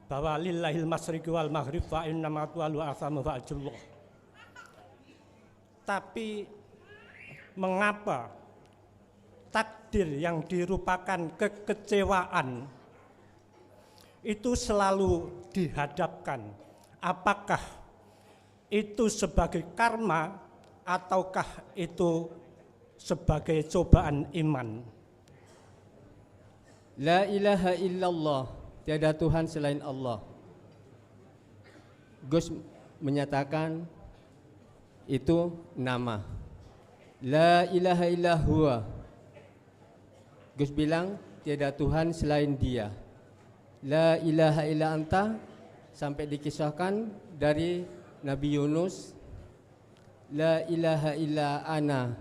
bahwa lillahil masyriqi wal maghrib wa innama tuwallu asamu fa'jullah. Tapi mengapa takdir yang dirupakan kekecewaan itu selalu dihadapkan? Apakah itu sebagai karma ataukah itu sebagai cobaan iman? La ilaha illallah, tiada Tuhan selain Allah. Gus menyatakan itu nama. La ilaha illallah. Gus bilang tiada Tuhan selain Dia. La ilaha illa anta, sampai dikisahkan dari Nabi Yunus, la ilaha illa ana,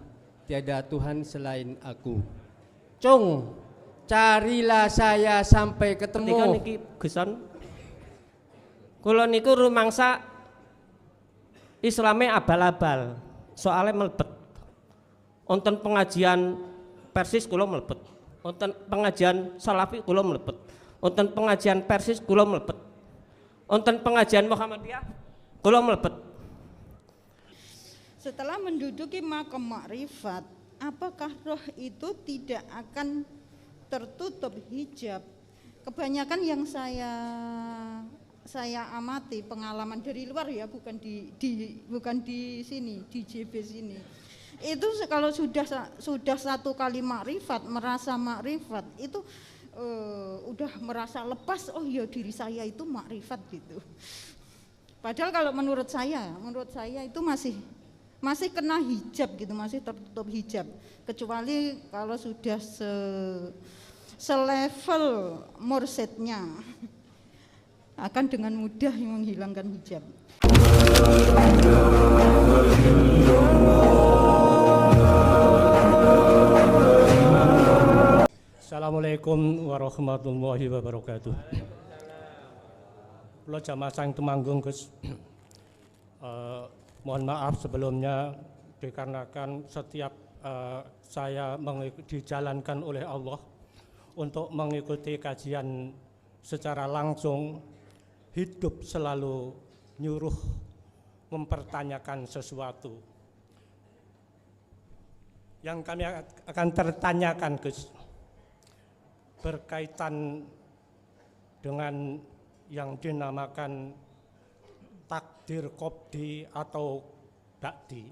tiada Tuhan selain aku. Cung, carilah saya sampai ketemu. Ketika niki Guson, kula niku rumangsa Islame abal-abal, soalnya melebet. Wonten pengajian Persis kula melebet. Wonten pengajian Salafi kula melebet. Wonten pengajian Persis kula mlebet. Wonten pengajian Muhammadiyah kula mlebet. Setelah menduduki makam makrifat, apakah roh itu tidak akan tertutup hijab? Kebanyakan yang saya amati pengalaman dari luar ya, bukan di sini, di JB sini. Itu kalau sudah satu kali makrifat, merasa makrifat itu udah merasa lepas, oh ya diri saya itu makrifat gitu. Padahal kalau menurut saya itu masih kena hijab gitu, masih tertutup hijab. Kecuali kalau sudah selevel mursyidnya akan dengan mudah menghilangkan hijab. Assalamualaikum warahmatullahi wabarakatuh. Kula jamaah sang Temanggung Gus. Mohon maaf sebelumnya dikarenakan setiap saya dijalankan oleh Allah untuk mengikuti kajian secara langsung, hidup selalu nyuruh mempertanyakan sesuatu. Yang kami akan tertanyakan Gus, berkaitan dengan yang dinamakan takdir qobdi atau ba'di.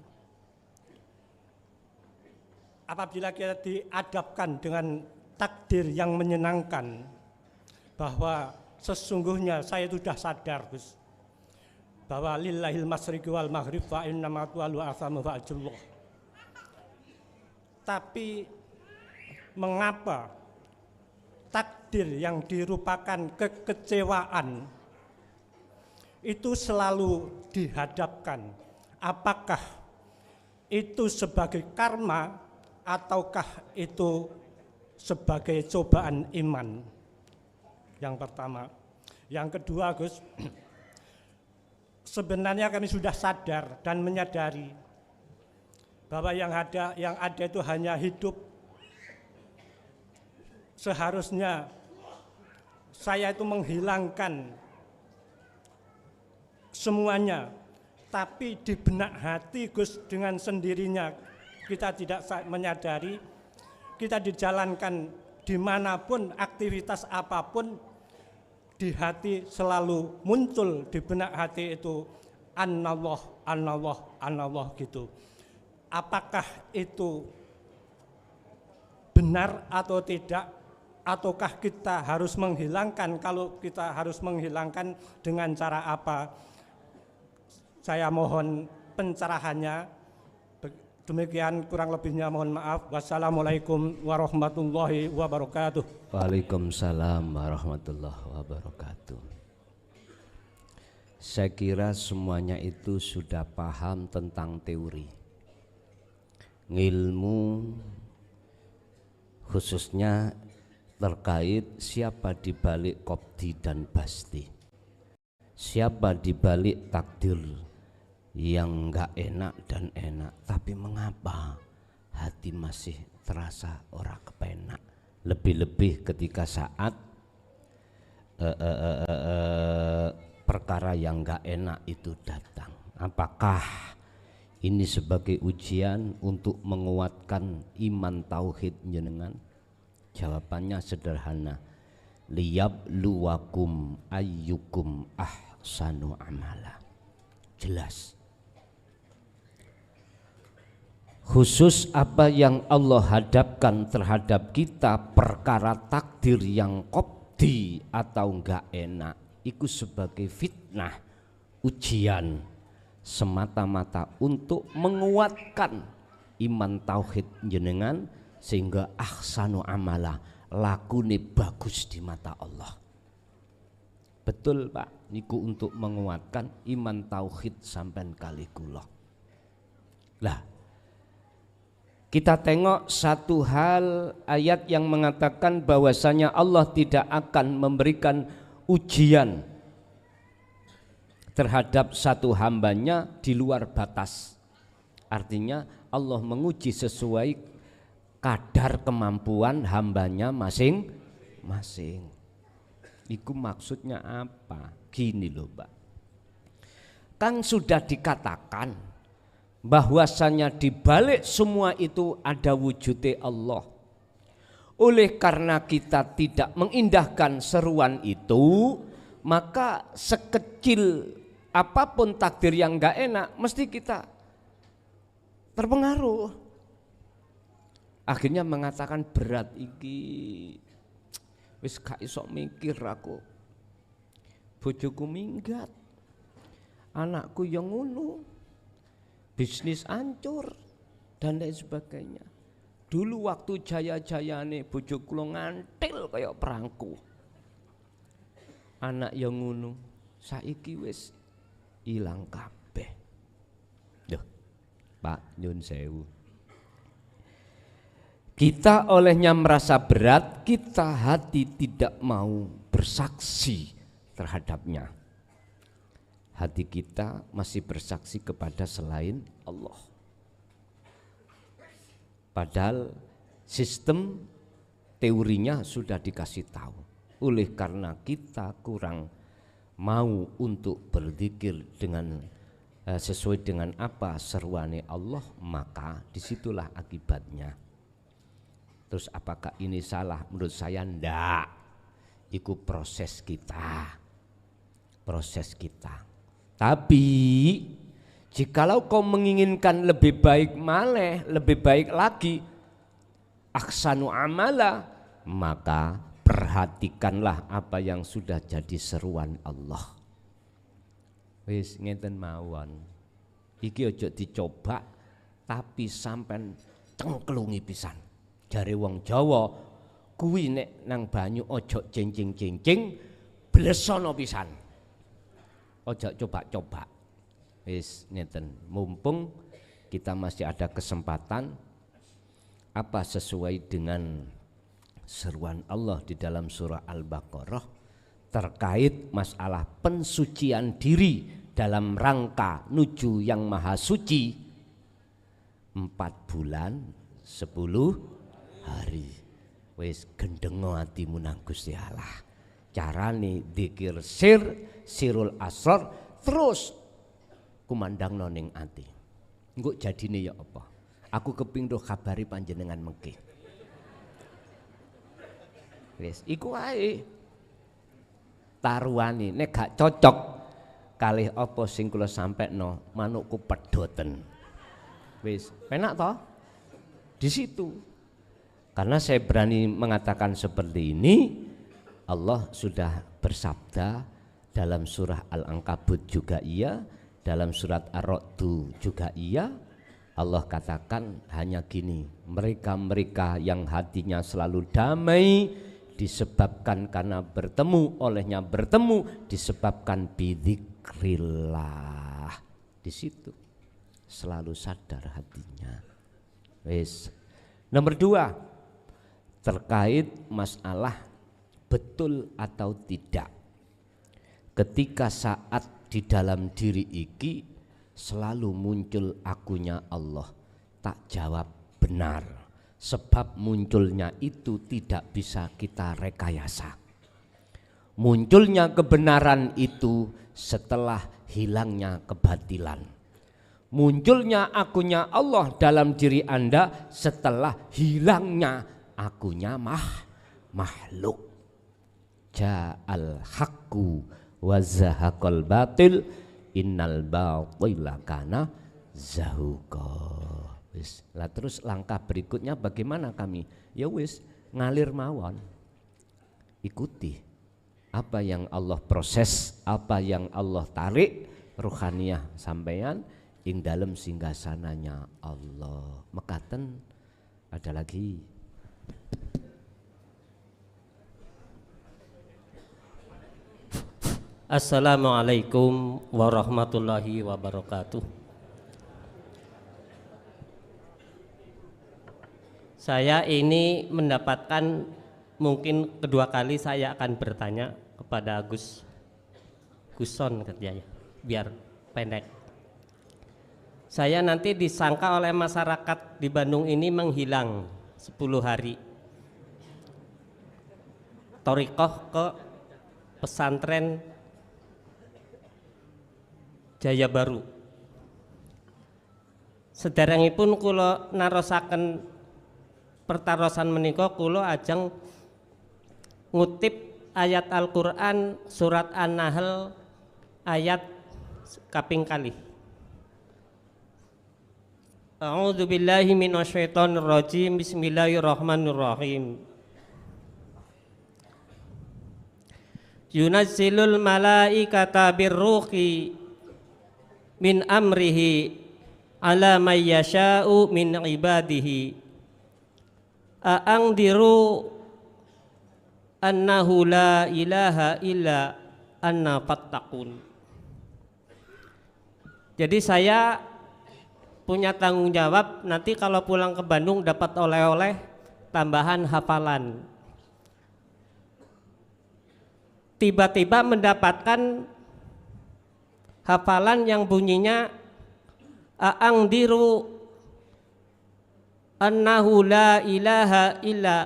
Apabila kita dihadapkan dengan takdir yang menyenangkan, bahwa sesungguhnya saya sudah sadar Gus, bahwa lillahil masyriqi wal maghrib wa innama tuwallu asamu fa'jullah. Tapi mengapa takdir yang dirupakan kekecewaan itu selalu dihadapkan? Apakah itu sebagai karma ataukah itu sebagai cobaan iman? Yang pertama. Yang kedua Gus, sebenarnya kami sudah sadar dan menyadari bahwa yang ada itu hanya hidup. Seharusnya saya itu menghilangkan semuanya, tapi di benak hati Gus dengan sendirinya kita tidak menyadari, kita dijalankan dimanapun, aktivitas apapun, di hati selalu muncul di benak hati itu anallah, anallah, anallah gitu. Apakah itu benar atau tidak? Ataukah kita harus menghilangkan? Kalau kita harus menghilangkan, dengan cara apa? Saya mohon pencerahannya. Demikian kurang lebihnya mohon maaf. Wassalamualaikum warahmatullahi wabarakatuh. Waalaikumsalam warahmatullahi wabarakatuh. Saya kira semuanya itu sudah paham tentang teori. Ilmu khususnya terkait siapa di balik qobdi dan basti, siapa di balik takdir yang enggak enak dan enak, tapi mengapa hati masih terasa ora kepenak, lebih-lebih ketika saat perkara yang enggak enak itu datang. Apakah ini sebagai ujian untuk menguatkan iman tauhid jenengan? Jawabannya sederhana. Liyabluwakum ayyukum ahsanu amala. Jelas. Khusus apa yang Allah hadapkan terhadap kita, perkara takdir yang qadhi atau enggak enak, itu sebagai fitnah, ujian, semata-mata untuk menguatkan iman tauhid jenengan sehingga ahsanu amala, lakune bagus di mata Allah. Betul Pak, niku untuk menguatkan iman tauhid sampean kali kula. Lah, kita tengok satu hal ayat yang mengatakan bahwasanya Allah tidak akan memberikan ujian terhadap satu hambanya di luar batas. Artinya Allah menguji sesuai kadar kemampuan hambanya masing-masing. Itu maksudnya apa? Gini loh Pak, kan sudah dikatakan bahwasanya di balik semua itu ada wujudnya Allah. Oleh karena kita tidak mengindahkan seruan itu, maka sekecil apapun takdir yang enggak enak mesti kita terpengaruh. Akhirnya mengatakan berat iki, wis gak iso mikir aku, bojoku minggat, anakku yang ngono, bisnis hancur dan lain sebagainya. Dulu waktu jaya-jayane bojo kula ngantil kaya perangku, anak yang ngono saiki wis ilang kabeh. Loh Pak nyun sewu, kita olehnya merasa berat, kita hati tidak mau bersaksi terhadapnya. Hati kita masih bersaksi kepada selain Allah. Padahal sistem teorinya sudah dikasih tahu. Oleh karena kita kurang mau untuk berzikir dengan sesuai dengan apa seruane Allah, maka disitulah akibatnya. Terus apakah ini salah? Menurut saya ndak. Itu proses kita. Proses kita. Tapi jikalau kau menginginkan lebih baik maleh, lebih baik lagi, ahsanu amala, maka perhatikanlah apa yang sudah jadi seruan Allah. Wis ngeten mawon. Iki ojo dicoba tapi sampean cengklungi pisan. Jare wong Jawa kuwi nek nang banyu ojo cengcing-cengcing, blesono pisan. Ojo coba-coba. Wis ngeten, mumpung kita masih ada kesempatan, apa sesuai dengan seruan Allah di dalam surah Al-Baqarah terkait masalah pensucian diri dalam rangka nuju yang maha suci, 4 bulan 10 hari. Wis gendengo atimu nang Gusti Allah. Carane dzikir sirul asrar terus kumandang noning ati. Engko jadine ya apa? Aku keping doh kabari panjenengan mengke. Wis iku ae. Taruhane nek gak cocok kalih apa sing kula sampekno, manukku pedoten. Wis penak toh? Di situ. Karena saya berani mengatakan seperti ini, Allah sudah bersabda dalam surah Al-Ankabut juga iya, dalam surat Ar-Ra'd juga iya. Allah katakan hanya gini, mereka-mereka yang hatinya selalu damai disebabkan karena bertemu, olehnya bertemu disebabkan bidzikrillah. Di situ selalu sadar hatinya. Wes. Nomor 2, terkait masalah betul atau tidak. Ketika saat di dalam diri iki selalu muncul akunya Allah, tak jawab benar, sebab munculnya itu tidak bisa kita rekayasa. Munculnya kebenaran itu setelah hilangnya kebatilan. Munculnya akunya Allah dalam diri Anda setelah hilangnya akunya makhluk. Ja'al haqqu wa zahaqal batil innal batila kana zahuqa. Wis, lah terus langkah berikutnya bagaimana kami? Ya wis, ngalir mawon. Ikuti apa yang Allah proses, apa yang Allah tarik ruhaniyah sampeyan ing dalam singgasananya Allah. Mekaten ada lagi. Assalamualaikum warahmatullahi wabarakatuh. Saya ini mendapatkan, mungkin kedua kali saya akan bertanya kepada Guson katanya, biar pendek. Saya nanti disangka oleh masyarakat di Bandung ini menghilang 10 hari. Thorikoh ke pesantren Jaya Baru. Sederengipun kula narosaken pertarosan menika kula ajeng ngutip ayat Al-Qur'an surat An-Nahl ayat kaping kalih. A'udzu billahi minasyaitonir rajim. Bismillahirrahmanirrahim. Yunazzilul malaikata birruhi min amrihi ala may yasha'u min ibadihi a'angdiru annahu la ilaha illa anna fattaqun. Jadi saya punya tanggung jawab nanti kalau pulang ke Bandung dapat oleh-oleh tambahan hafalan. Tiba-tiba mendapatkan hafalan yang bunyinya a'angdiru annahu la ilaha illa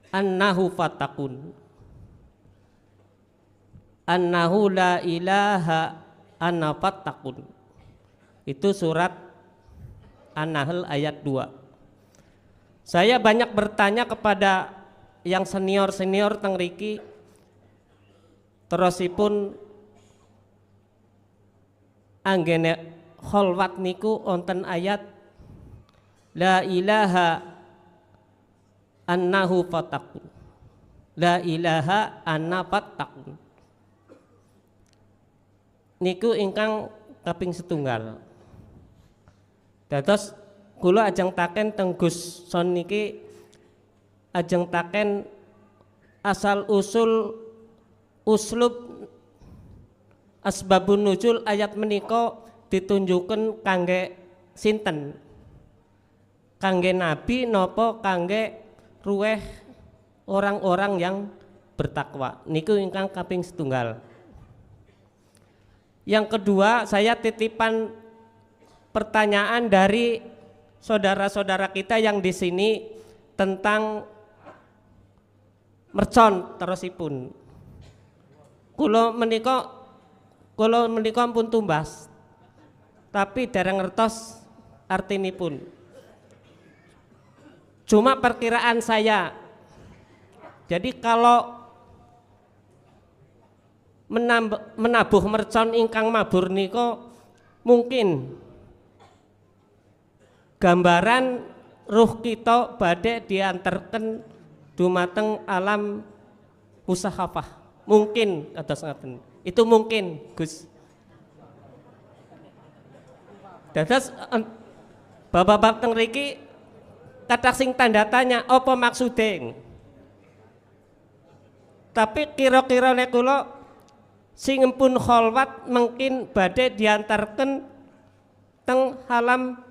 annahu fattaqun. Annahu la ilaha anna fattaqun. Itu surat An-Nahl ayat 2. Saya banyak bertanya kepada yang senior-senior teng riki, terusipun anggene kholwat niku onten ayat la ilaha annahu fattaqun. La ilaha anna fattaqun. Niku ingkang kaping setunggal. Dados kula ajeng taken teng Gus Son niki ajeng taken asal usul uslub asbabun nuzul ayat menika ditunjukkan kangge sinten? Kangge nabi napa kangge ruweh orang-orang yang bertakwa. Niku ingkang kaping setunggal. Yang kedua, saya titipan pertanyaan dari saudara-saudara kita yang di sini tentang mercon terusipun. Kula menika pun tumbas, tapi dereng ngertos artinipun. Cuma perkiraan saya, jadi kalau menabuh mercon ingkang mabur niko mungkin gambaran ruh kita badhe diantarkan dumateng alam musakhafah. Mungkin atas ngaten. Itu mungkin, Gus. Dados bapak-bapak teng riki kathah sing tanda tanya apa maksude. Tapi kira-kira nek kula sing pun kholwat mungkin badhe diantarkan teng alam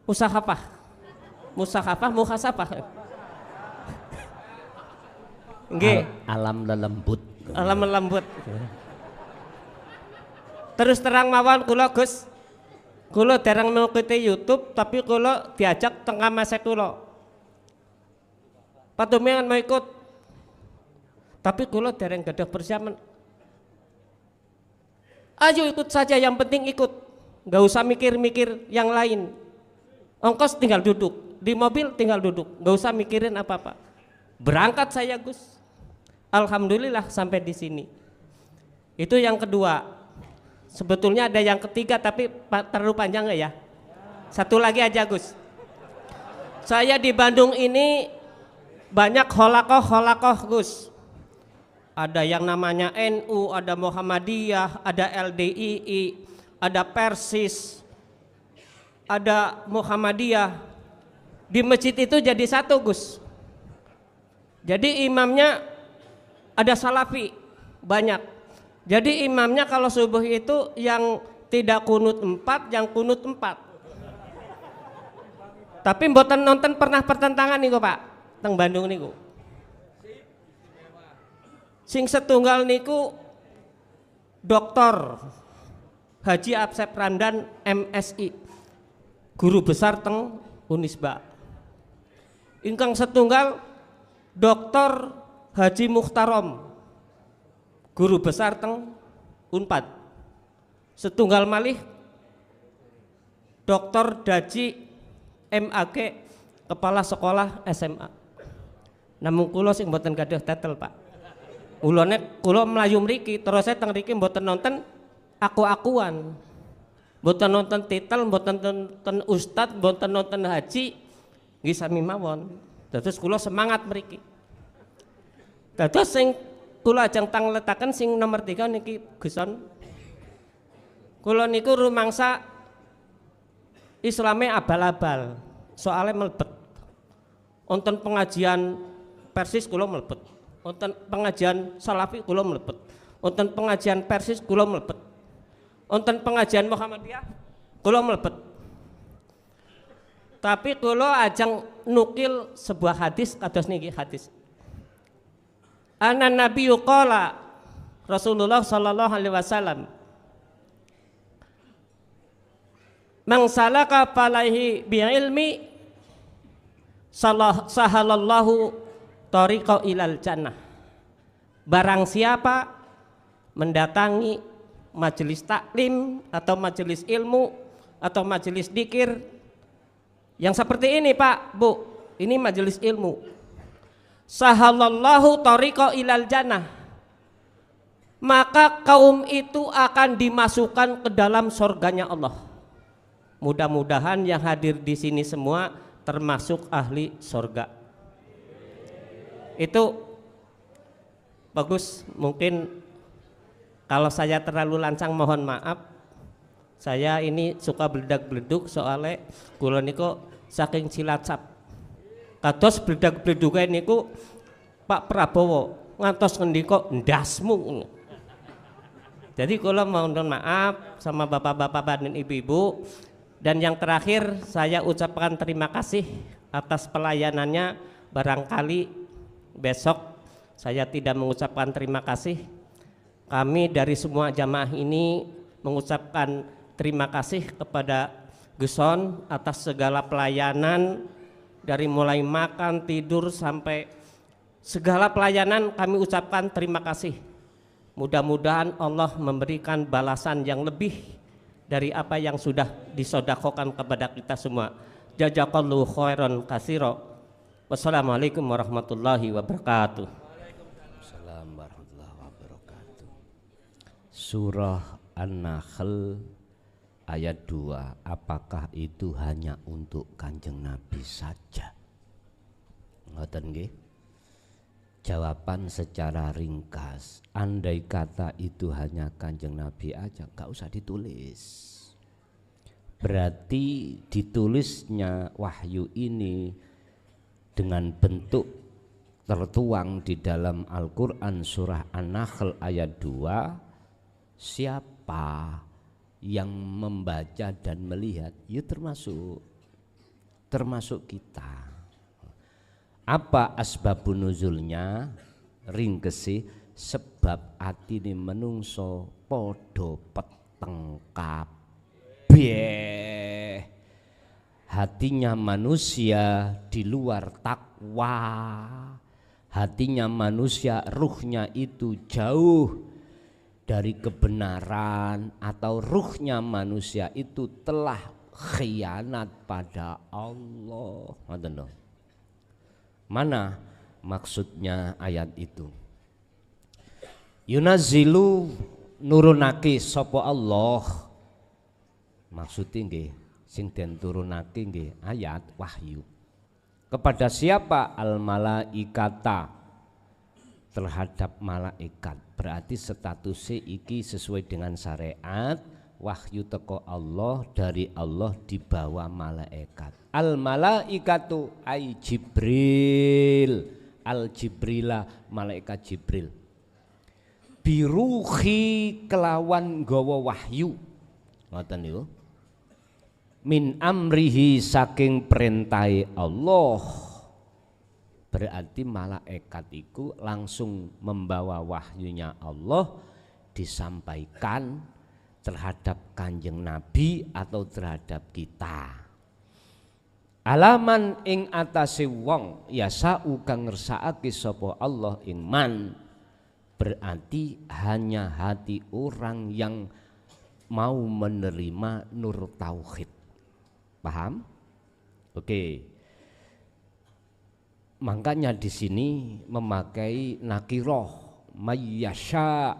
muhasabah. Nggih, alam lelembut. Alam lembut. Terus terang mawon kula Gus. Kula dereng mengikuti YouTube tapi kula diajak tengah masa kula. Patumian mau ikut. Tapi kula dereng gadah persiapan. Ayo ikut saja, yang penting ikut. Nggak usah mikir-mikir yang lain. Ongkos tinggal duduk, di mobil tinggal duduk, nggak usah mikirin apa-apa. Berangkat saya Gus. Alhamdulillah sampai di sini. Itu yang kedua. Sebetulnya ada yang ketiga tapi terlalu panjang nggak ya? Satu lagi aja Gus. Saya di Bandung ini banyak holakoh Gus. Ada yang namanya NU, ada Muhammadiyah, ada LDII, ada Persis, ada Muhammadiyah. Di masjid itu jadi satu Gus. Jadi imamnya ada Salafi banyak. Jadi imamnya kalau subuh itu yang tidak kunut 4, yang kunut 4. Tapi mboten nonton pernah pertentangan niku Pak, teng Bandung niku. Sing setunggal niku Dr. Haji Absep Randan MSI, guru besar teng Unisba. Ingkang setunggal Dr. Haji Mukhtarom, guru besar teng Unpad. Setunggal malih Dr. Daji MAG, kepala sekolah SMA. Namun kula sing mboten gadah tetel Pak. Ulane kula mlayu mriki terus saya teng mriki mboten nonton aku-akuan. Mboten nonton titel, mboten nonton ustad, mboten nonton haji. Nggih sami mawon. Dados kula semangat mriki. Dados sing kula ajeng tang letaken sing nomor 3 niki Guson. Kula niku rumangsa Islame abal-abal, soalnya melebet. Wonten pengajian Persis kula melebet. Wonten pengajian Salafi kula melebet. Wonten pengajian Persis kula melebet. Wonten pengajian Muhammadiyah kula melebet. Tapi kula ajeng nukil sebuah hadis kados niki hadis. Ana nabiyyu qala Rasulullah sallallahu alaihi wasallam, man salaka falaihi bi'ilmi sahalallahu tariqa ilal jannah. Barang siapa mendatangi majelis taklim atau majelis ilmu atau majelis dzikir yang seperti ini Pak, Bu, ini majelis ilmu, sahalallahu tariqa ilal jannah, maka kaum itu akan dimasukkan ke dalam surganya Allah. Mudah-mudahan yang hadir di sini semua termasuk ahli surga. Itu bagus. Mungkin kalau saya terlalu lancang mohon maaf. Saya ini suka beledak-beleduk soalnya kula niku saking Cilacap. Kados beledak-beleduke niku Pak Prabowo ngantos ngendika ndasmu. Jadi kula mohon maaf sama bapak-bapak dan ibu-ibu. Dan yang terakhir saya ucapkan terima kasih atas pelayanannya. Barangkali besok saya tidak mengucapkan terima kasih. Kami dari semua jamaah ini mengucapkan terima kasih kepada Guson atas segala pelayanan, dari mulai makan, tidur sampai segala pelayanan kami ucapkan terima kasih. Mudah-mudahan Allah memberikan balasan yang lebih dari apa yang sudah disodakokan kepada kita semua. Jazakallahu khairan katsira. Wassalamualaikum warahmatullahi wabarakatuh. Waalaikumsalam warahmatullahi wabarakatuh. Surah An-Nahl ayat 2. Apakah itu hanya untuk Kanjeng Nabi saja? Ngoten nggih? Jawaban secara ringkas, andai kata itu hanya Kanjeng Nabi aja, gak usah ditulis. Berarti ditulisnya wahyu ini dengan bentuk tertuang di dalam Al-Quran surah An-Nahl ayat 2. Siapa yang membaca dan melihat, ya termasuk kita. Apa asbabun nuzulnya? Ringkesi sebab atine menungso podo peteng kabeh. Hatinya manusia di luar takwa, hatinya manusia, ruhnya itu jauh dari kebenaran, atau ruhnya manusia itu telah khianat pada Allah. Mana maksudnya ayat itu? Yunazzilu nurunake sapa Allah, maksudnya nggih sing den turunake nggih ayat wahyu. Kepada siapa? Al malaikata, terhadap malaikat. Berarti statusnya iki sesuai dengan syariat, wahyu teko Allah, dari Allah dibawa malaikat. Al malaikatu ay Jibril, al Jibrila, malaikat Jibril. Biruhi kelawan gawa wahyu, ngoten niku. Min amrihi saking perintai Allah. Berarti malaikat itu langsung membawa wahyunya Allah disampaikan terhadap Kanjeng Nabi atau terhadap kita. Alaman ing atase wong yasau kang ngersakake sapa Allah ing man. Berarti hanya hati orang yang mau menerima nur tauhid. Paham? Oke. Makanya di sini memakai nakiroh mayyasha.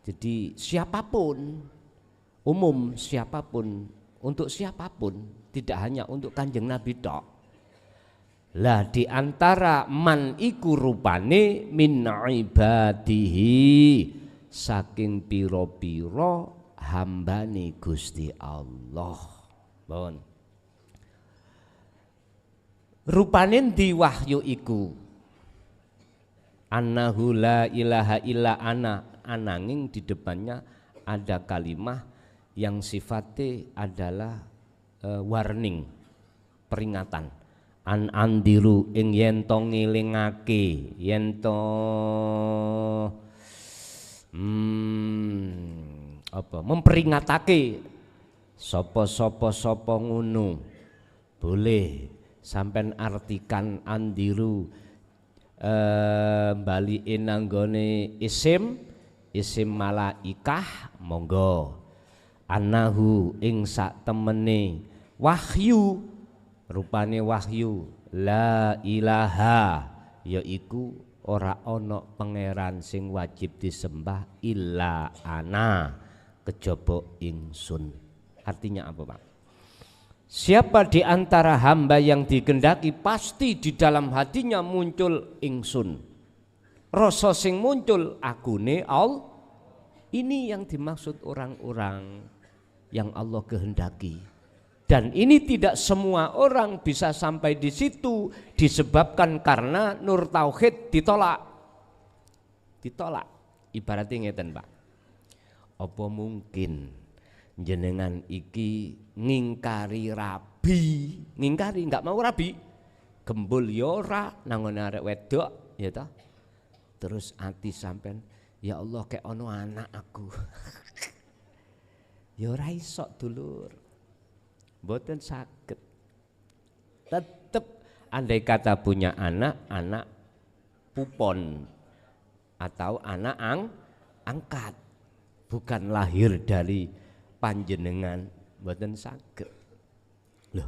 Jadi siapapun, umum siapapun, untuk siapapun, tidak hanya untuk Kanjeng Nabi tok. Lah di antara man iku rupane min ibadihi, saking piro-piro hambane Gusti Allah. Bon. Rupane di wahyu iku annahu la ilaha illa ana, ananging di depannya ada kalimah yang sifatnya adalah warning, peringatan. An andiru ing yen to ngelingake, yen to memperingatake sapa ngono. Boleh sampai artikan andiru baliin nanggone isim malaikah, monggo. Anahu ing sak temene wahyu, rupane wahyu la ilaha, yaiku ora ono pangeran sing wajib disembah illa ana, kejaba ingsun. Artinya apa, Pak? Siapa di antara hamba yang dikehendaki pasti di dalam hatinya muncul ingsun. Rasa sing muncul akune Allah. Ini yang dimaksud orang-orang yang Allah kehendaki. Dan ini tidak semua orang bisa sampai di situ disebabkan karena nur tauhid ditolak. Ditolak. Ibaratnya ngeten, Pak. Apa mungkin jenengan iki ngingkari rabi, ngingkari nggak mau rabi, gembul yora nangon arek wedok, ya toh. Terus ati sampean, ya Allah kayak ono anak aku. Ya ora iso dulur, mboten saged. Tetep andai kata punya anak pupon atau anak angkat, bukan lahir dari panjenengan, mboten saged. Loh.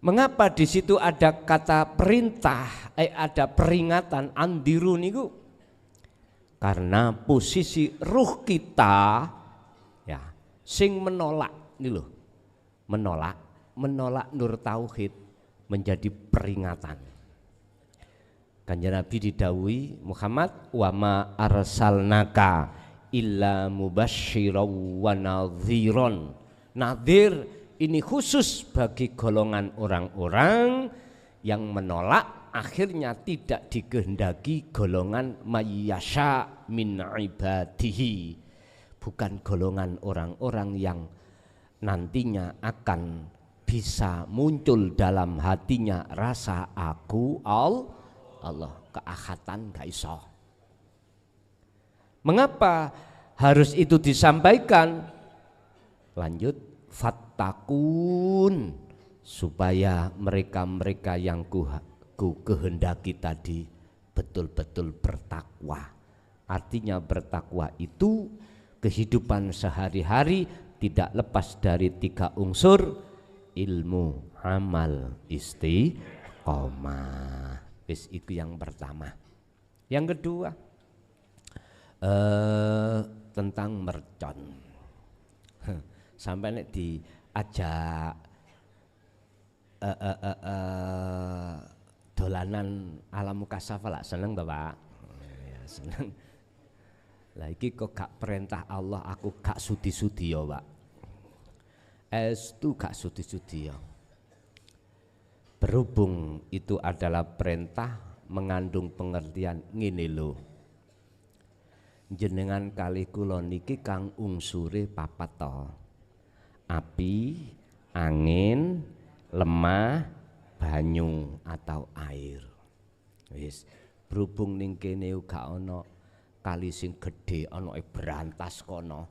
Mengapa di situ ada kata perintah, ada peringatan andiru niku? Karena posisi ruh kita ya sing menolak nih loh. Menolak nur tauhid menjadi peringatan. Kanjeng Nabi didhawuhi, Muhammad wa ma arsalnaka illa mubasysyiran wa nadhiron. Nadhir ini khusus bagi golongan orang-orang yang menolak, akhirnya tidak dikehendaki golongan mayyasha min ibadihi, bukan golongan orang-orang yang nantinya akan bisa muncul dalam hatinya rasa aku Allah, keahatan gak iso. Mengapa harus itu disampaikan? Lanjut, fattakun, supaya mereka-mereka yang kehendaki tadi betul-betul bertakwa. Artinya bertakwa itu kehidupan sehari-hari tidak lepas dari 3 unsur: ilmu, amal, istiqomah. Wis itu yang pertama. Yang kedua tentang mercon. Sampai nek diajak dolanan alam mukasafa lah seneng Bapak. Ya, seneng. Lah iki kok gak perintah Allah, aku gak sudi-sudi ya, Pak. Estu gak sudi-sudi ya. Berhubung itu adalah perintah mengandung pengertian ngene lho. Jenengan kali kula niki kang unsure 4 to. Api, angin, lemah, banyu atau air. Wis, berhubung ning kene gak ana kali sing gedhe ana berantas kono.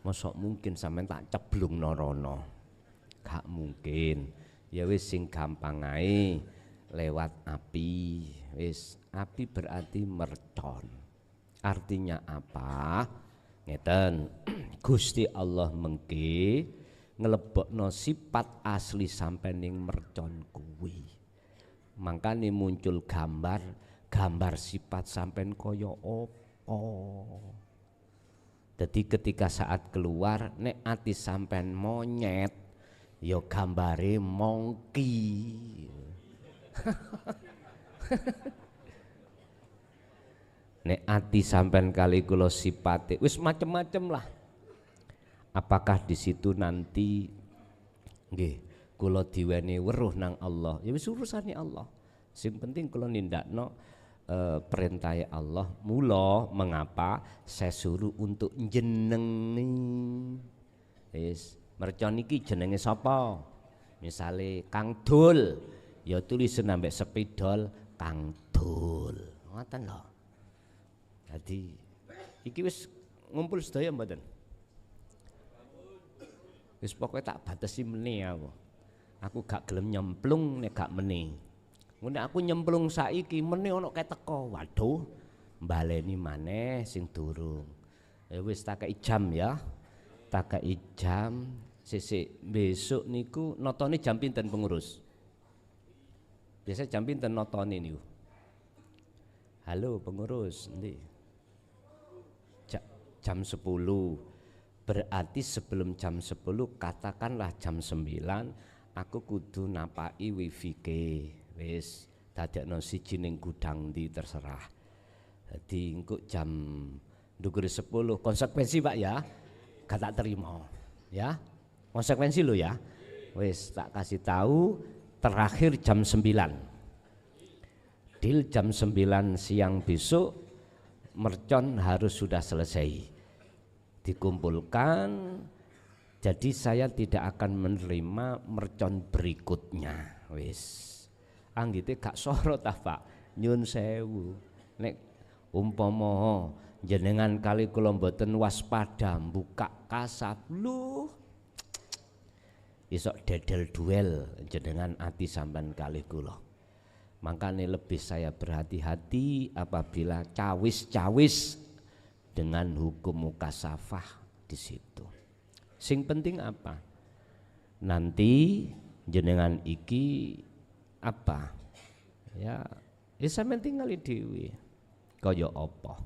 Mosok mungkin sampean tak ceblung rono. Gak mungkin. Ya wis sing gampang ae lewat api. Wis, api berarti mercon. Artinya apa? Ngeten. Gusti Allah mengke ngelebokno sifat asli sampai ning mercon kuwi. Makane muncul gambar sifat sampean kaya apa. Jadi ketika saat keluar nek ati sampean monyet ya gambare mongki. Nek ati sampean kali kula sipate wis macem-macem lah. Apakah di situ nanti nggih kula diweni weruh nang Allah, ya wis urusane Allah. Sing penting kula nindakno perintah Allah. Mula mengapa saya suruh untuk jenengi. Wis mercon iki jenenge sapa? Misale Kang Dul, ya tulisan ambek sepidol Kang Dul. Ngoten lho. Jadi iki wis ngumpul sedaya mboten? Wis pokoke tak batesi meneh aku. Aku gak gelem nyemplung nek gak meneh. Ngene aku nyemplung saiki meneh ana kae teko. Waduh, mbaleni maneh sing durung. Wis tak kei jam ya. Tak kei jam. Sisik besok niku notone jam pinten pengurus? Biasa jam pinten notone niku? Halo pengurus, endi? Jam 10. Berarti sebelum jam 10 katakanlah jam 9 aku kudu napaki wifi ke. Wis dadekno siji ning gudang ndi terserah. Dadi engko jam ndukur 10 konsekuensi Pak ya. Gak tak terima ya. Konsekuensi lo ya. Wis tak kasih tahu terakhir jam 9. Deal jam 9 siang besok mercon harus sudah selesai. Dikumpulkan. Jadi saya tidak akan menerima mercon berikutnya. Wis. Anggite gak sorot ta Pak. Nyun sewu. Nek umpama jenengan kali kula mboten waspada buka kasab lho. Isok dedel duel jenengan ati sampean kali kula. Makanya lebih saya berhati-hati apabila cawis-cawis dengan hukum mukasafah di situ. Sing penting apa? Nanti jenengan iki apa? Ya, sampeyan tinggali dhewe. Kaya apa?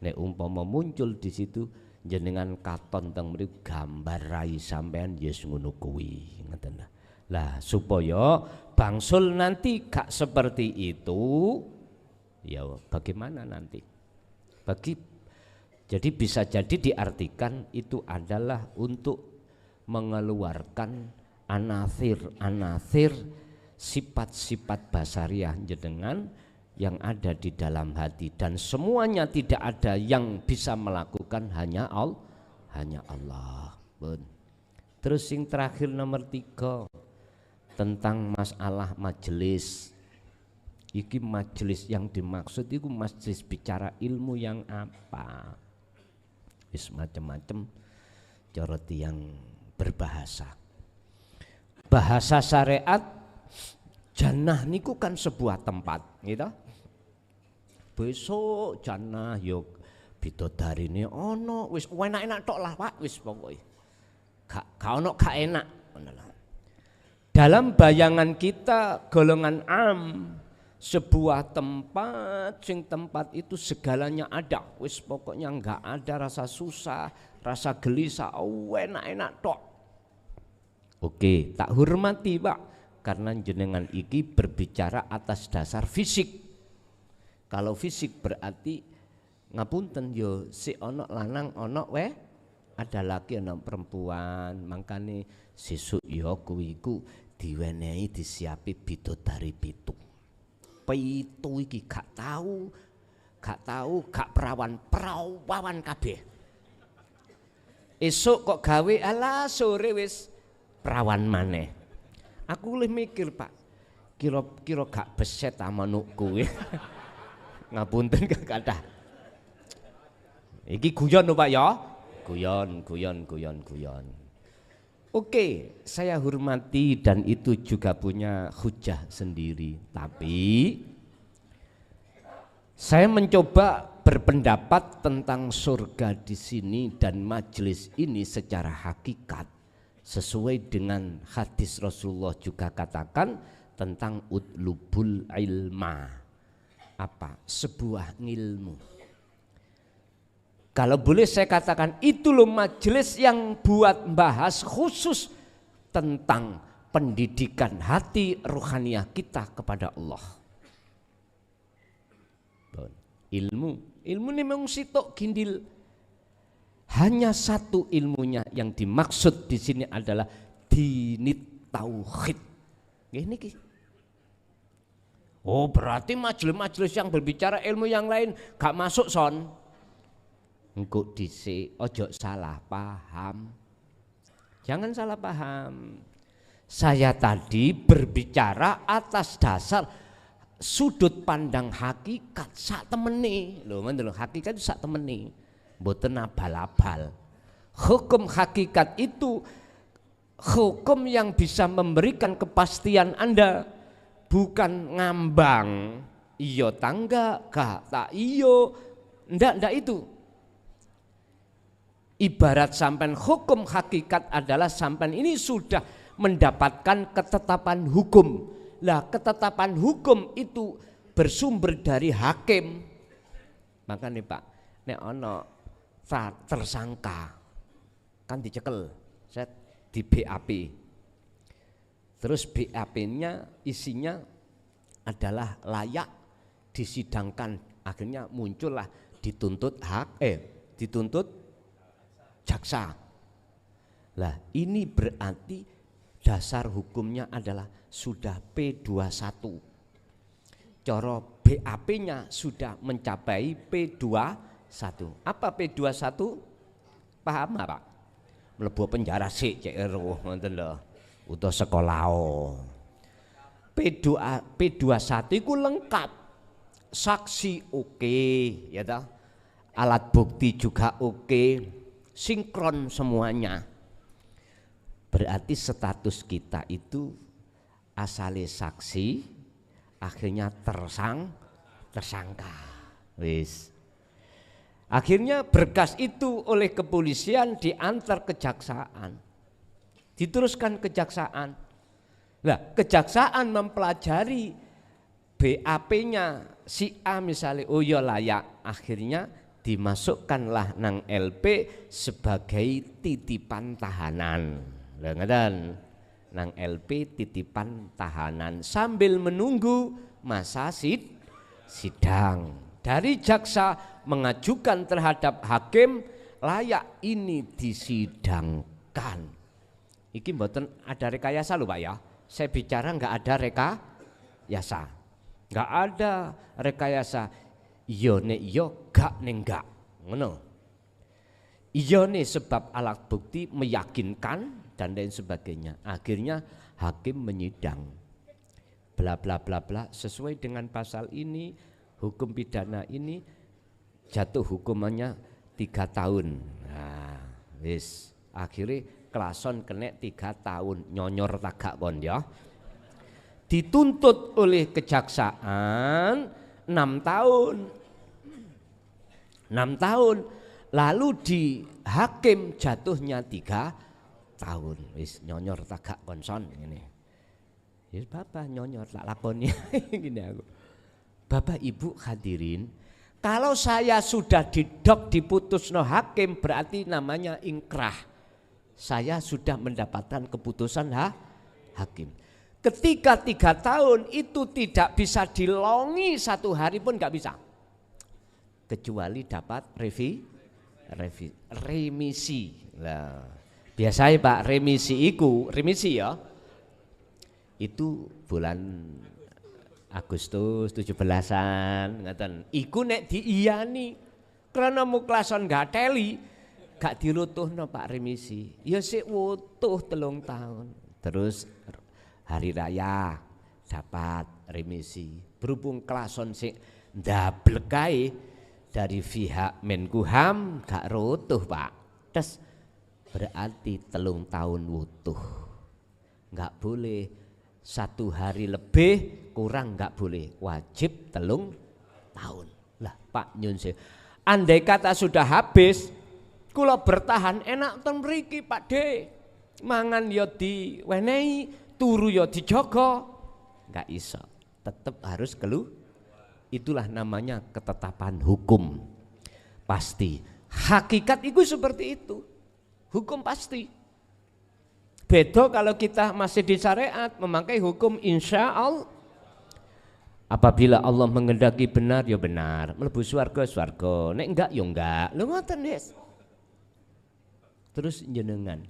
Nek umpama muncul di situ jenengan katon teng mriku gambar rai sampean yes ngono kuwi, ngoten lah. Lah supaya bangsul nanti gak seperti itu, ya bagaimana nanti? Jadi bisa jadi diartikan itu adalah untuk mengeluarkan anasir sifat-sifat basariah jenengan yang ada di dalam hati dan semuanya tidak ada yang bisa melakukan hanya Allah. Terus yang terakhir nomor 3 tentang masalah majelis. Iki majelis yang dimaksud itu majelis bicara ilmu yang apa? Wis macam-macam cara yang berbahasa. Bahasa syariat Jannah niku kan sebuah tempat, gitu. Besok jannah yo bidodarine ono, wis enak-enak tok lah Pak, wis pokoke. Gak ono gak enak. Dalam bayangan kita golongan sebuah tempat sing tempat itu segalanya ada, wis pokoknya enggak ada rasa susah, rasa gelisah, enak-enak tok. Oke, tak hormati Pak, karena jenengan iki berbicara atas dasar fisik. Kalau fisik berarti ngapunten yo si ono lanang ono ada laki ono perempuan, makane sesuk yo kuwi ku diwenehi disiapi bidodari pitu. Pitu iki gak perawan kabeh. Esuk kok gawe ala sore wis perawan maneh. Aku lih mikir Pak, kira-kira gak beset ta manukku. Ngapunten gak kathah. Iki guyon lho Pak ya. Guyon. Oke, saya hormati dan itu juga punya hujah sendiri. Tapi saya mencoba berpendapat tentang surga di sini dan majelis ini secara hakikat sesuai dengan hadis Rasulullah juga katakan tentang utlubul ilma. Apa? Sebuah ilmu. Kalau boleh saya katakan itu loh majelis yang buat bahas khusus tentang pendidikan hati rohaniah kita kepada Allah. Ilmu ini memang sitok gindil. Hanya satu ilmunya yang dimaksud di sini adalah dinit tauhid. Ini ki. Oh berarti majelis-majelis yang berbicara ilmu yang lain gak masuk son. Engko dhisik ojo salah paham. Jangan salah paham. Saya tadi berbicara atas dasar sudut pandang hakikat sak temene. Lho ngoten lho, hakikat itu sak temene. Mboten abal-abal. Hukum hakikat itu hukum yang bisa memberikan kepastian Anda, bukan ngambang. Iya tangga, gak tak iyo. Ndak itu. Ibarat sampean hukum hakikat adalah sampean ini sudah mendapatkan ketetapan hukum. Lah ketetapan hukum itu bersumber dari hakim. Maka nih Pak, nek ono tersangka kan dicekel, saya di BAP. Terus BAP-nya isinya adalah layak disidangkan. Akhirnya muncullah dituntut dituntut jaksa. Lah ini berarti dasar hukumnya adalah sudah P21. Coro BAP-nya sudah mencapai P21. Apa P21? Paham apa? Mlebu penjara sik cek eruh ngoten lho. Utuh sekolah. P21 iku lengkap. Saksi oke, ya toh. Alat bukti juga oke. Sinkron semuanya. Berarti status kita itu asale saksi, akhirnya tersangka. Wis. Akhirnya berkas itu oleh kepolisian diantar kejaksaan. Diteruskan kejaksaan. Nah, kejaksaan mempelajari BAP-nya si A misalnya, oh ya layak, akhirnya dimasukkanlah nang LP sebagai titipan tahanan. Lha ngeten. Nang LP titipan tahanan sambil menunggu masa sidang. Dari jaksa mengajukan terhadap hakim layak ini disidangkan. Iki mboten ada rekayasa lho Pak ya. Saya bicara enggak ada rekayasa. Enggak ada rekayasa. Iya nek iya, gak nek gak. Ngono. Iya nih sebab alat bukti meyakinkan dan lain sebagainya. Akhirnya hakim menyidang. Bla bla bla bla sesuai dengan pasal ini, hukum pidana ini jatuh hukumannya 3 tahun. Nah, wis akhirnya klason kena 3 tahun, nyonyor tagak kon ya. dituntut oleh kejaksaan 6 tahun. 6 tahun. Lalu di hakim jatuhnya 3 tahun. Wis nyonyor tak gak konson ngene. Ya Bapak nyonyor tak lakoni gini aku. Bapak Ibu hadirin, kalau saya sudah diputus no hakim berarti namanya ingkrah. Saya sudah mendapatkan keputusan hakim. Ketika 3 tahun itu tidak bisa dilongi 1 hari pun nggak bisa. Kecuali dapat remisi. Lah, biasanya Pak remisi ya. Itu bulan Agustus 17-an ngaten. Iku nek diiyani karena muklason gak teli gak dirutuhno Pak remisi. Ya sik wutuh 3 tahun. Terus hari raya dapat remisi. Berhubung klason sik ndablek kae dari pihak Menkumham gak rutuh Pak. Terus berarti 3 tahun wutuh. Gak boleh 1 hari lebih kurang nggak boleh, wajib 3 tahun. Lah Pak Nyun Sewu, andai kata sudah habis, kula bertahan enak ten mriki Pak De, mangan ya diwenehi, turu ya dijogo, nggak iso, tetap harus itulah namanya ketetapan hukum pasti. Hakikat itu seperti itu, hukum pasti. Beda kalau kita masih di syariat memakai hukum insya Allah. Apabila Allah menghendaki benar ya benar, mlebu swarga swarga, nek enggak ya enggak. Lho ngoten wis. Terus jenengan,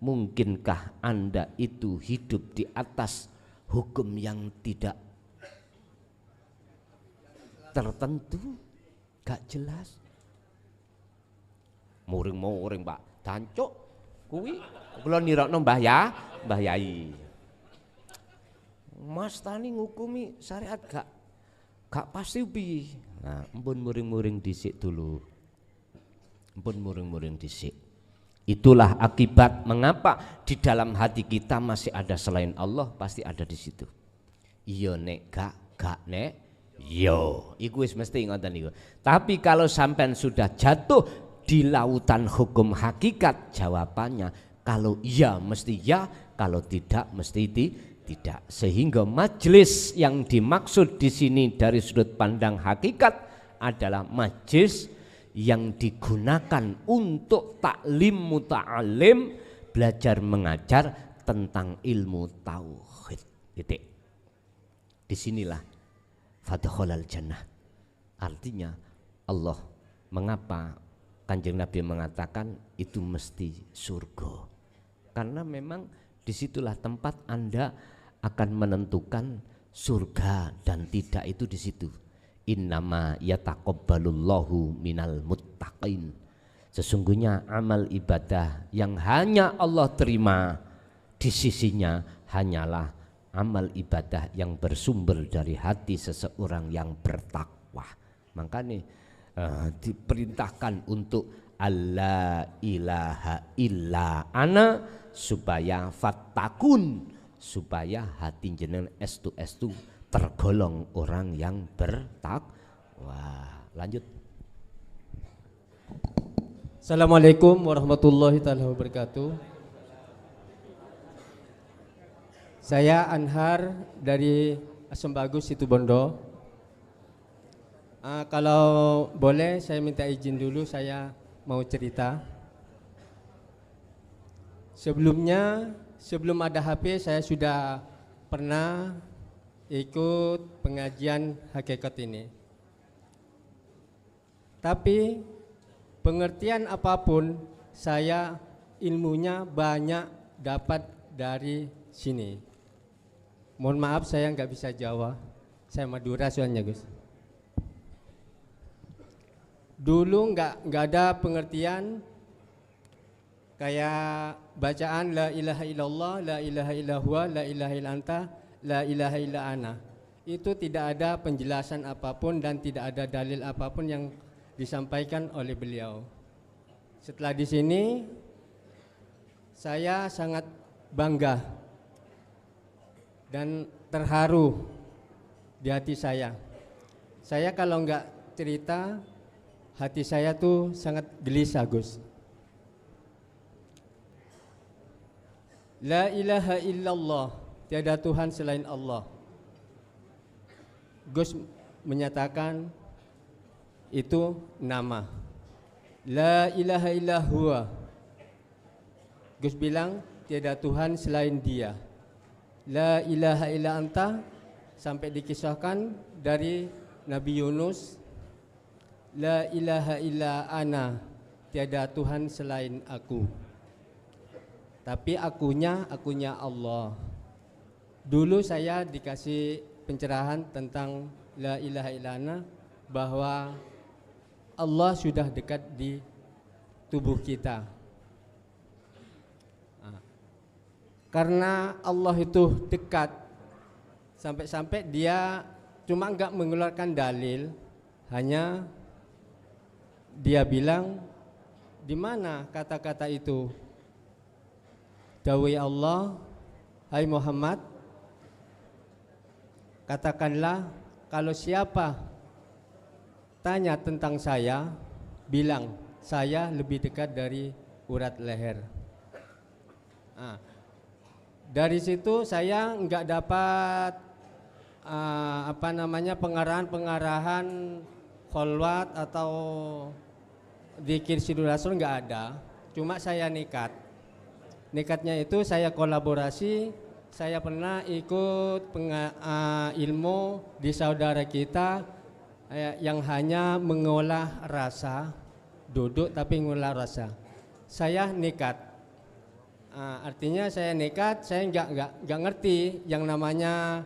mungkinkah Anda itu hidup di atas hukum yang tidak tertentu? Gak jelas. Muring-muring Pak, dancuk kuwi kula nirakno Mbah Yai. Mas Tani ngukumi syariat gak pasti piye. Nah, empun muring-muring dhisik dulu. Empun muring-muring dhisik. Itulah akibat mengapa di dalam hati kita masih ada selain Allah, pasti ada di situ. Iya nek gak nek yo. Iku wis mesti ngoten niku. Tapi kalau sampean sudah jatuh di lautan hukum hakikat, jawabannya kalau iya mesti ya, kalau tidak mesti tidak. Sehingga majelis yang dimaksud di sini dari sudut pandang hakikat adalah majelis yang digunakan untuk taklim muta'alim, belajar mengajar tentang ilmu tauhid. Titik. Disinilah fadkhulal jannah. Artinya Allah, mengapa Kanjeng Nabi mengatakan itu mesti surga? Karena memang disitulah tempat Anda akan menentukan surga dan tidak itu di situ. Innama yataqabbalullahu minal muttaqin. Sesungguhnya amal ibadah yang hanya Allah terima di sisinya hanyalah amal ibadah yang bersumber dari hati seseorang yang bertakwa. Makanya diperintahkan untuk alla ilaha illa ana, supaya fattakun, supaya hati jenengan estu tergolong orang yang bertakwa. Lanjut. Assalamualaikum warahmatullahi wabarakatuh. Saya Anhar dari Asam Bagus Situbondo. Kalau boleh saya minta izin dulu, saya mau cerita. Sebelum ada HP saya sudah pernah ikut pengajian hakikat ini. Tapi pengertian apapun saya ilmunya banyak dapat dari sini. Mohon maaf saya nggak bisa Jawa, saya Madura soalnya Gus. Dulu nggak ada pengertian kayak bacaan la ilaha illallah, la ilaha illallah, la ilaha illa anta, la ilaha illa ana. Itu tidak ada penjelasan apapun dan tidak ada dalil apapun yang disampaikan oleh beliau. Setelah di sini saya sangat bangga dan terharu di hati saya. Saya kalau enggak cerita, hati saya tuh sangat gelisah, Gus. La ilaha illallah, tiada Tuhan selain Allah. Gus menyatakan itu nama. La ilaha illallah. Gus bilang tiada Tuhan selain Dia. La ilaha illa anta, sampai dikisahkan dari Nabi Yunus, la ilaha illa ana, tiada Tuhan selain aku. Tapi akunya Allah. Dulu saya dikasih pencerahan tentang la ilaha illa ana, bahwa Allah sudah dekat di tubuh kita. Karena Allah itu dekat, sampai-sampai Dia cuma enggak mengeluarkan dalil, hanya Dia bilang, di mana kata-kata itu? Dawai Allah, hai Muhammad, katakanlah kalau siapa tanya tentang saya, bilang saya lebih dekat dari urat leher. Dari situ saya enggak dapat pengarahan kholwat atau zikir Sirul Rasul, enggak ada. Cuma saya nekat. Nekatnya itu saya kolaborasi. Saya pernah ikut ilmu di saudara kita yang hanya mengolah rasa, duduk tapi mengolah rasa. Saya nekat. Artinya saya nekat, saya enggak ngerti yang namanya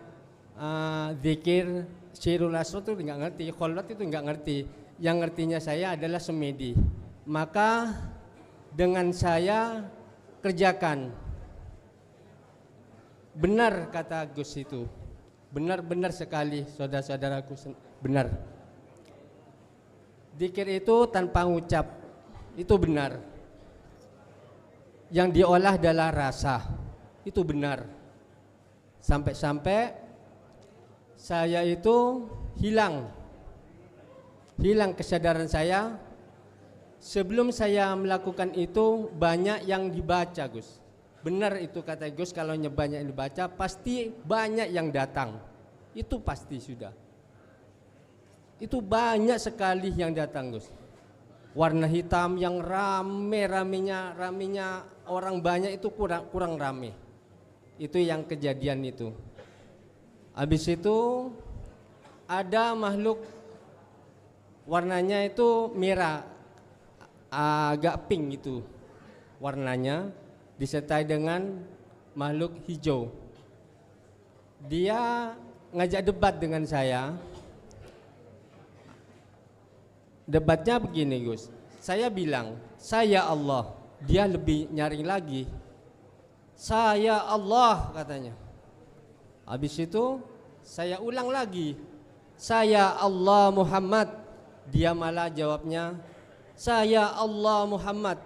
zikir Sirul Rasul itu enggak ngerti, kholwat itu enggak ngerti. Yang ngertinya saya adalah semedi. Maka dengan saya kerjakan. Benar kata Gus itu. Benar-benar sekali saudara-saudaraku, benar. Zikir itu tanpa ucap, itu benar. Yang diolah adalah rasa, itu benar. Sampai-sampai saya itu hilang kesadaran saya. Sebelum saya melakukan itu banyak yang dibaca, Gus. Benar itu kata Gus, kalau banyak yang dibaca pasti banyak yang datang. Itu pasti sudah. Itu banyak sekali yang datang, Gus. Warna hitam yang ramenya orang banyak itu kurang rame. Itu yang kejadian itu. Habis itu ada makhluk warnanya itu merah, agak pink itu warnanya, disertai dengan makhluk hijau. Dia ngajak debat dengan saya. Debatnya begini, Gus. Saya bilang, saya Allah. Dia lebih nyaring lagi. Saya Allah katanya. Habis itu saya ulang lagi. Saya Allah Muhammad. Dia malah jawabnya, saya Allah Muhammad.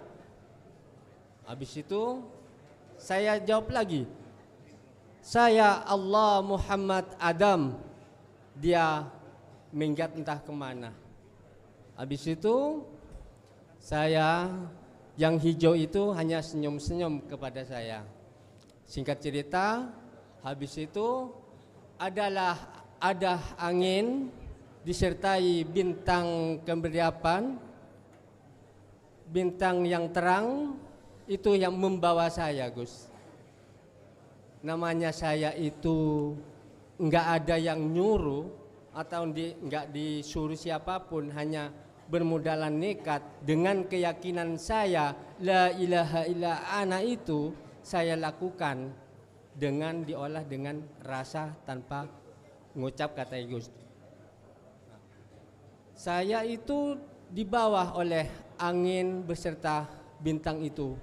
Habis itu saya jawab lagi, saya Allah Muhammad Adam. Dia minggat entah kemana. Habis itu saya, yang hijau itu hanya senyum-senyum kepada saya. Singkat cerita, habis itu ada angin disertai bintang kemeriapan, bintang yang terang, itu yang membawa saya, Gus. Namanya saya itu enggak ada yang nyuruh atau enggak disuruh siapapun, hanya bermodalan nekat dengan keyakinan saya la ilaha illa ana, itu saya lakukan dengan diolah dengan rasa tanpa mengucap kata Gus. Saya itu dibawa oleh angin beserta bintang itu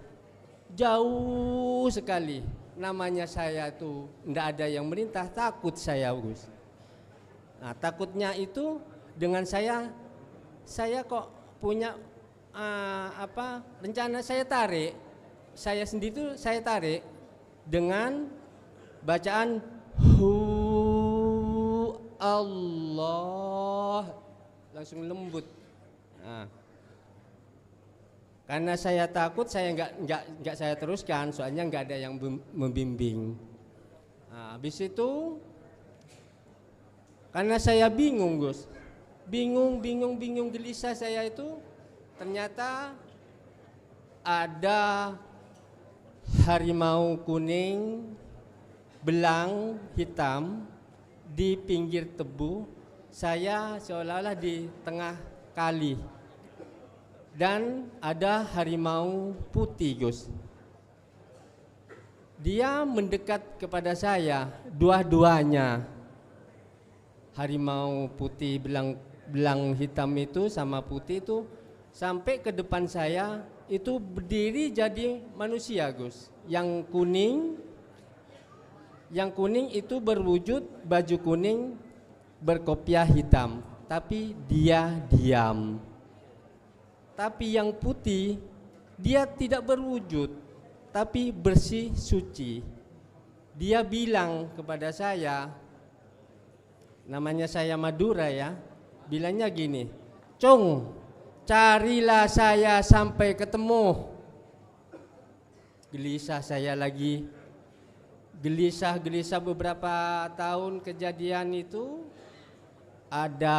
jauh sekali. Namanya saya itu enggak ada yang merintah, takut saya, Gus. Nah, takutnya itu dengan saya kok punya rencana, saya sendiri itu saya tarik dengan bacaan hu Allah, langsung lembut. Nah, karena saya takut, saya nggak saya teruskan, soalnya nggak ada yang membimbing. Nah, habis itu karena saya bingung, Gus, bingung gelisah saya itu, ternyata ada harimau kuning, belang hitam di pinggir tebu. Saya seolah-olah di tengah kali. Dan ada harimau putih, Gus. Dia mendekat kepada saya, dua-duanya. Harimau putih, belang hitam itu sama putih itu sampai ke depan saya, itu berdiri jadi manusia, Gus. Yang kuning itu berwujud baju kuning berkopiah hitam, tapi dia diam. Tapi yang putih dia tidak berwujud, tapi bersih suci. Dia bilang kepada saya, namanya saya Madura ya, bilangnya gini, "Cung, carilah saya sampai ketemu." Gelisah saya lagi, gelisah beberapa tahun kejadian itu. Ada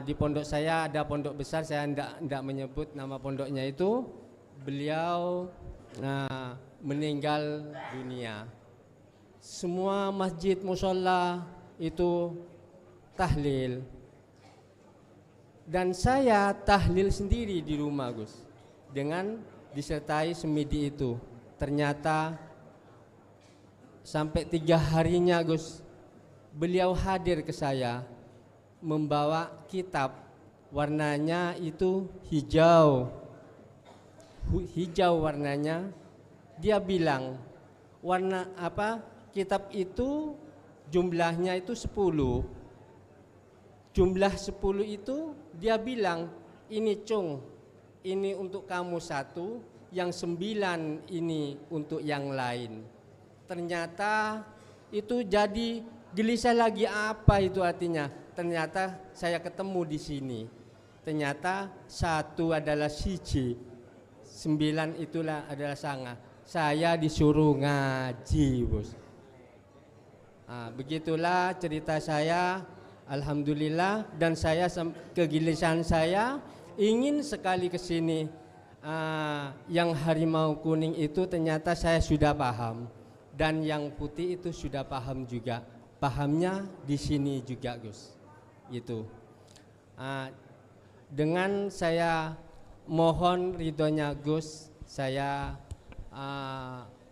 di pondok saya, ada pondok besar, saya tidak menyebut nama pondoknya itu. Beliau meninggal dunia. Semua masjid musola itu tahlil. Dan saya tahlil sendiri di rumah, Gus, dengan disertai semidi itu. Ternyata sampai 3 harinya, Gus, beliau hadir ke saya membawa kitab, warnanya itu hijau warnanya. Dia bilang, warna apa? Kitab itu jumlahnya itu 10. Jumlah 10 itu dia bilang, "Ini Cung, ini untuk kamu 1, yang 9 ini untuk yang lain." Ternyata itu jadi gelisah lagi, apa itu artinya? Ternyata saya ketemu di sini. Ternyata 1 adalah siji, 9 itulah adalah sanga. Saya disuruh ngaji, Bos. Begitulah cerita saya. Alhamdulillah, dan saya kegelisahan saya ingin sekali ke sini. Yang harimau kuning itu ternyata saya sudah paham, dan yang putih itu sudah paham juga. Pahamnya di sini juga, Gus. Itu. Dengan saya mohon ridhonya Gus, saya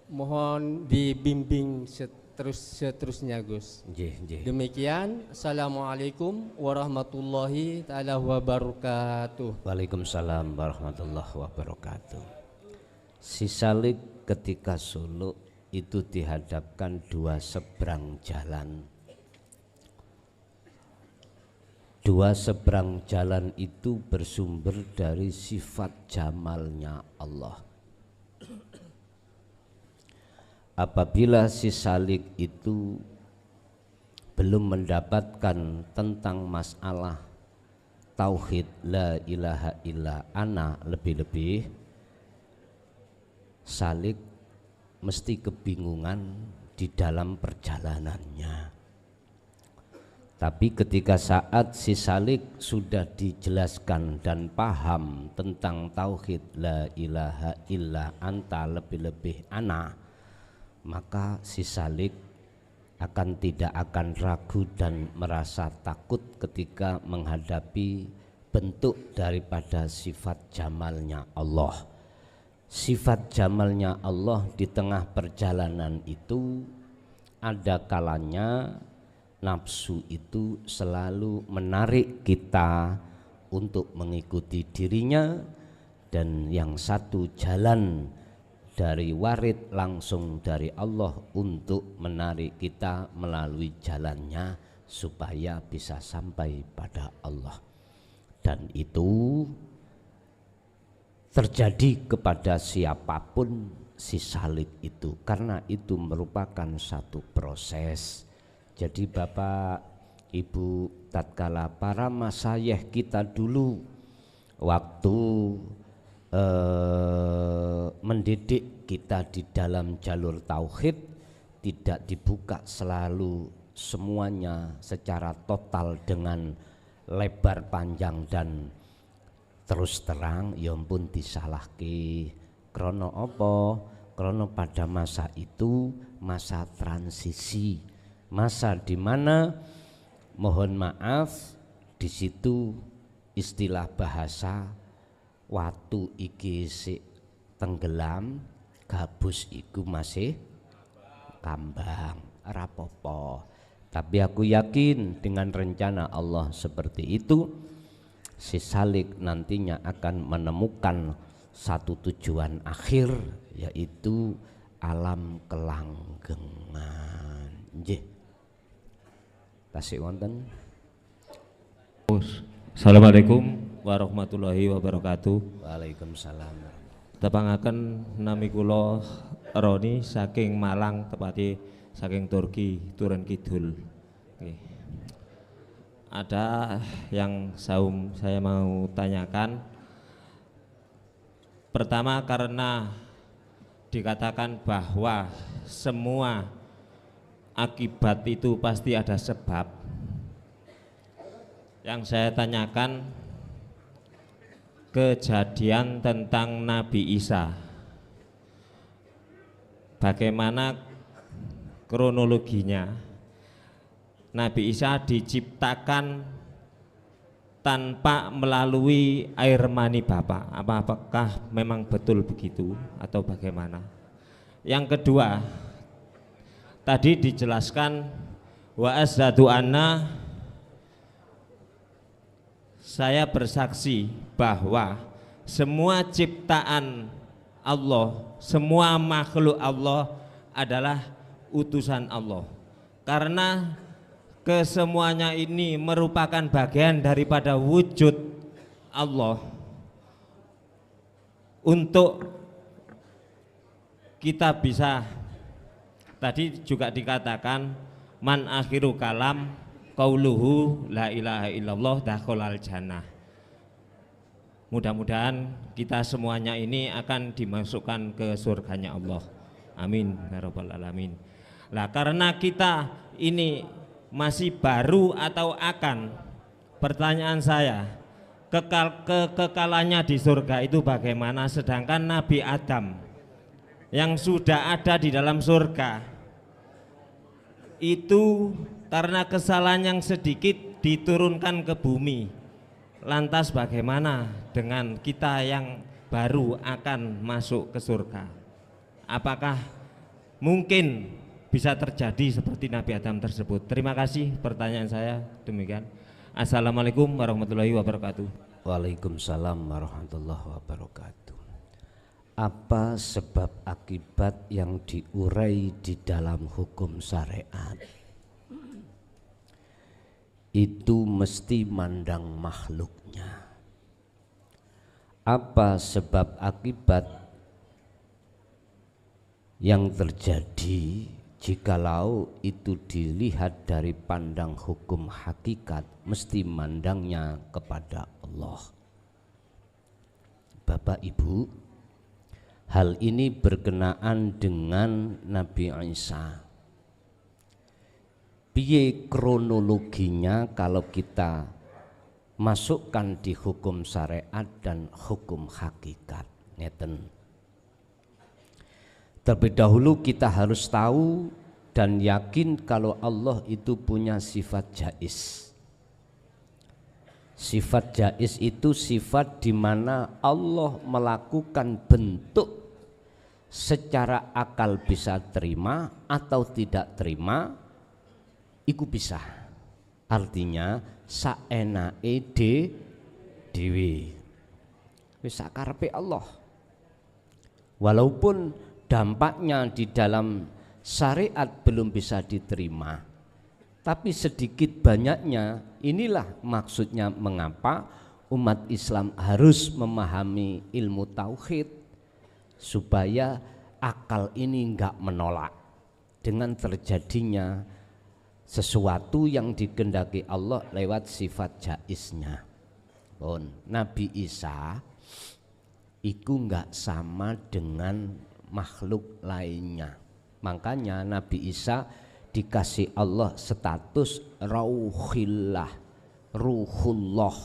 mohon dibimbing seterusnya, Gus. Demikian. Assalamualaikum warahmatullahi taala wabarakatuh. Waalaikumsalam warahmatullahi wabarakatuh. Si Salik ketika suluk itu dihadapkan 2 seberang jalan. 2 seberang jalan itu bersumber dari sifat jamalnya Allah. Apabila si Salik itu belum mendapatkan tentang masalah tauhid la ilaha illa ana, lebih-lebih Salik mesti kebingungan di dalam perjalanannya. Tapi ketika saat si Salik sudah dijelaskan dan paham tentang tauhid la ilaha illa anta, lebih-lebih ana, maka si Salik tidak akan ragu dan merasa takut ketika menghadapi bentuk daripada sifat jamalnya Allah. Sifat jamalnya Allah di tengah perjalanan itu ada kalanya nafsu itu selalu menarik kita untuk mengikuti dirinya, dan yang satu jalan dari warid langsung dari Allah untuk menarik kita melalui jalannya supaya bisa sampai pada Allah. Dan itu terjadi kepada siapapun si Salik itu, karena itu merupakan satu proses. Jadi Bapak Ibu, tatkala para masyayikh kita dulu waktu mendidik kita di dalam jalur tauhid, tidak dibuka selalu semuanya secara total dengan lebar panjang dan terus terang, ya pun disalahke. Krono apa? Krono pada masa itu masa transisi, masa di mana mohon maaf di situ istilah bahasa watu iki sik tenggelam, gabus iku masih kambang, rapopo. Tapi aku yakin dengan rencana Allah seperti itu, si salik nantinya akan menemukan satu tujuan akhir, yaitu alam kelanggengan. Nggih. Tasik wonten. Assalamualaikum warahmatullahi wabarakatuh. Waalaikumsalam. Tepangaken nami kula Roni saking Malang, tepatnya saking Turki, Turun Kidul. Oke. Ada yang saya mau tanyakan. Pertama, karena dikatakan bahwa semua akibat itu pasti ada sebab. Yang saya tanyakan kejadian tentang Nabi Isa. Bagaimana kronologinya? Nabi Isa diciptakan tanpa melalui air mani Bapak. Apakah memang betul begitu atau bagaimana? Yang kedua, tadi dijelaskan wa asyhadu anna, saya bersaksi bahwa semua ciptaan Allah, semua makhluk Allah adalah utusan Allah. Karena kesemuanya ini merupakan bagian daripada wujud Allah untuk kita bisa, tadi juga dikatakan man akhiru kalam qauluhu la ilaha illallah dakhalal jannah. Mudah-mudahan kita semuanya ini akan dimasukkan ke surganya Allah. Amin ya rabbal alamin. Lah karena kita ini masih baru atau akan, pertanyaan saya, kekalannya di surga itu bagaimana, sedangkan Nabi Adam yang sudah ada di dalam surga itu karena kesalahan yang sedikit diturunkan ke bumi. Lantas bagaimana dengan kita yang baru akan masuk ke surga? Apakah mungkin bisa terjadi seperti Nabi Adam tersebut? Terima kasih, pertanyaan saya demikian. Assalamualaikum warahmatullahi wabarakatuh. Waalaikumsalam warahmatullahi wabarakatuh. Apa sebab akibat yang diurai di dalam hukum syariat? Itu mesti mandang makhluknya. Apa sebab akibat yang terjadi jikalau itu dilihat dari pandang hukum hakikat, mesti mandangnya kepada Allah. Bapak Ibu, hal ini berkenaan dengan Nabi Isa. Piye kronologinya kalau kita masukkan di hukum syariat dan hukum hakikat? Ngeten. Terlebih dahulu kita harus tahu dan yakin kalau Allah itu punya sifat jaiz. Sifat jaiz itu sifat di mana Allah melakukan bentuk secara akal bisa terima atau tidak terima, iku bisa. Artinya saenake dhewe. Wis sakarepe Allah. Walaupun dampaknya di dalam syariat belum bisa diterima, tapi sedikit banyaknya inilah maksudnya mengapa umat Islam harus memahami ilmu tauhid supaya akal ini enggak menolak dengan terjadinya sesuatu yang dikehendaki Allah lewat sifat jaiznya. Nabi Isa itu enggak sama dengan makhluk lainnya. Makanya Nabi Isa dikasih Allah status rauhillah, ruhullah,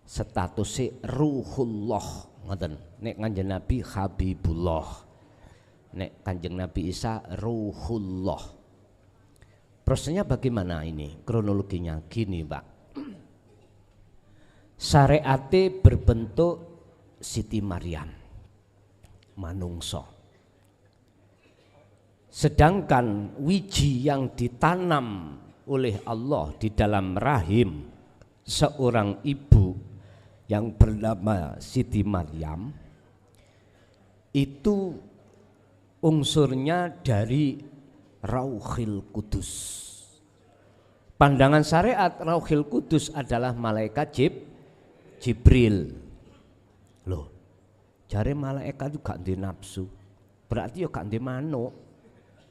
statusnya ruhullah. Ngoten. Nek Kanjeng Nabi Habibullah, nek Kanjeng Nabi Isa ruhullah. Prosesnya bagaimana ini? Kronologinya gini, Pak. Syariate berbentuk Siti Maryam, manungso. Sedangkan wiji yang ditanam oleh Allah di dalam rahim seorang ibu yang bernama Siti Maryam itu unsurnya dari Rauhil Kudus. Pandangan syariat Rauhil Kudus adalah malaikat Jibril. Loh, jare malaikat itu gak ndek nafsu. Berarti ya gak ndek manuk.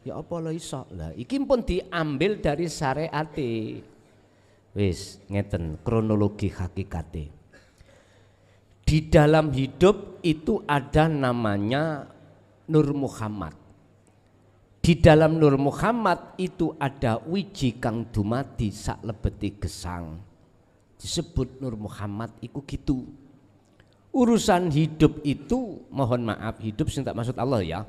Ya apa lho iso? Lah iki pun diambil dari syariate. Wis ngeten kronologi hakikate. Di dalam hidup itu ada namanya Nur Muhammad. Di dalam Nur Muhammad itu ada wiji kang dumadi sak lebeti gesang. Disebut Nur Muhammad iku gitu. Urusan hidup itu, mohon maaf, hidup sing tak maksud Allah ya.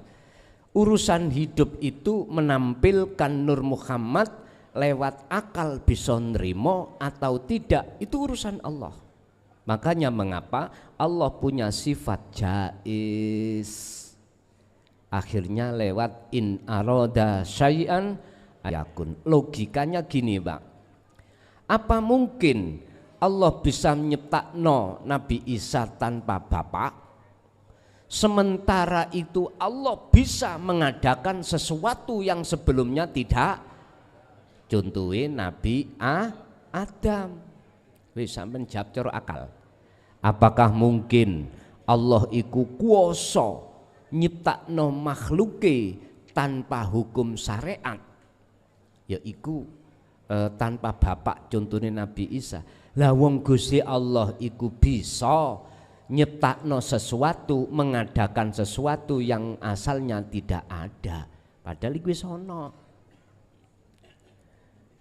Urusan hidup itu menampilkan Nur Muhammad lewat akal bisa nerimo atau tidak, itu urusan Allah. Makanya mengapa Allah punya sifat jaiz. Akhirnya lewat in aroda syai'an ayakun. Logikanya gini, Pak. Apa mungkin Allah bisa menciptakan Nabi Isa tanpa bapak? Sementara itu Allah bisa mengadakan sesuatu yang sebelumnya tidak. Contohnya Nabi Adam. Wis sampeyan jawab cara akal. Apakah mungkin Allah iku kuwasa nyiptakno makhluke tanpa hukum syariat? Yaiku tanpa bapak, contohnya Nabi Isa. Lah wong Gusti Allah iku bisa nyiptakno sesuatu, mengadakan sesuatu yang asalnya tidak ada, padahal iku wis ana.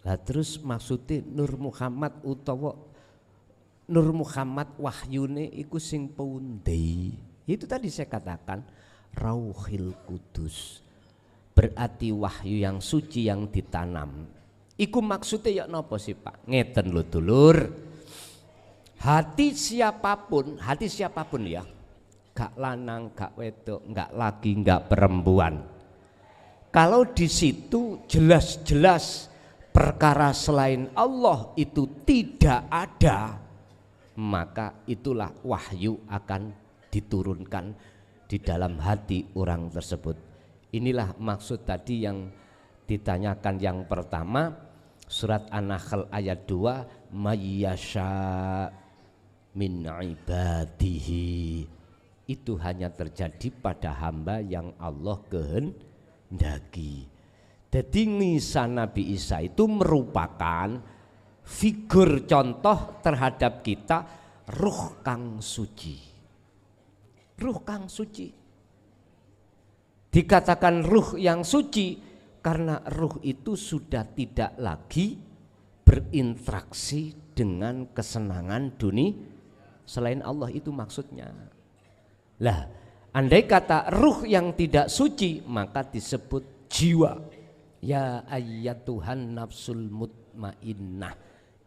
Lah terus maksudnya Nur Muhammad utawa Nur Muhammad wahyune iku sing pundi? Itu tadi saya katakan Rauhil Kudus. Berarti wahyu yang suci yang ditanam. Iku maksudnya ya napa sih Pak? Ngeten lho dulur. Hati siapapun ya, gak lanang, gak wedok, gak laki, gak perempuan. Kalau di situ jelas-jelas perkara selain Allah itu tidak ada, maka itulah wahyu akan diturunkan di dalam hati orang tersebut. Inilah maksud tadi yang ditanyakan yang pertama, surat An-Nahl ayat 2, mayyasha min ibadihi. Itu hanya terjadi pada hamba yang Allah kehendaki. Jadi nisan Nabi Isa itu merupakan figur contoh terhadap kita ruh kang suci. Ruh kang suci. Dikatakan ruh yang suci karena ruh itu sudah tidak lagi berinteraksi dengan kesenangan dunia selain Allah, itu maksudnya. Lah, andai kata ruh yang tidak suci maka disebut jiwa. Ya ayyatuhan nafsul mutmainnah,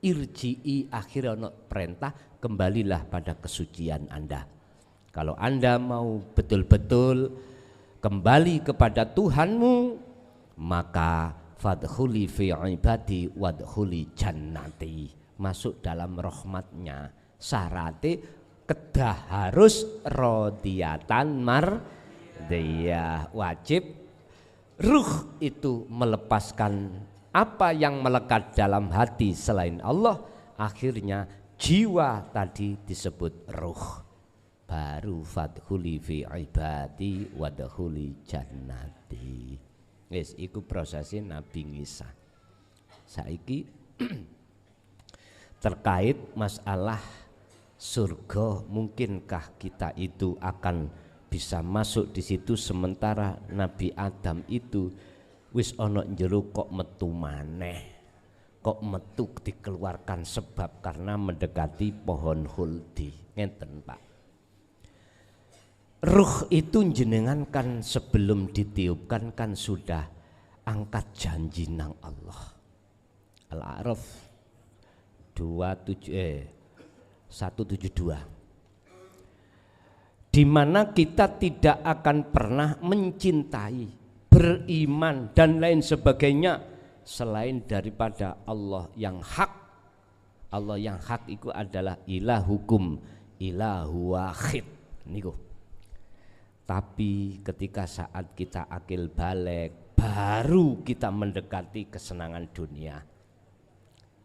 irji'i, akhirnya perintah kembalilah pada kesucian Anda. Kalau Anda mau betul-betul kembali kepada Tuhanmu, maka fadkhuli fi ibadi wadkhuli jannati, masuk dalam rahmatnya. Syaratnya kedah harus rodiyatan mardiyah, wajib ruh itu melepaskan apa yang melekat dalam hati selain Allah. Akhirnya jiwa tadi disebut ruh. Baru fadkhuli fi ibadi wadkhuli jannati. Wis iku prosesnya Nabi Isa. saiki terkait masalah surga, mungkinkah kita itu akan bisa masuk di situ sementara Nabi Adam itu wis ono njero kok metu maneh, kok metu dikeluarkan sebab karena mendekati pohon huldi. Ngenten Pak, ruh itu jenengan kan sebelum ditiupkan kan sudah angkat janji nang Allah. Al-A'raf 172, di mana kita tidak akan pernah mencintai, beriman dan lain sebagainya selain daripada Allah yang hak. Allah yang hak itu adalah ilahukum ilahu wahid niku. Tapi ketika saat kita akil balik, baru kita mendekati kesenangan dunia.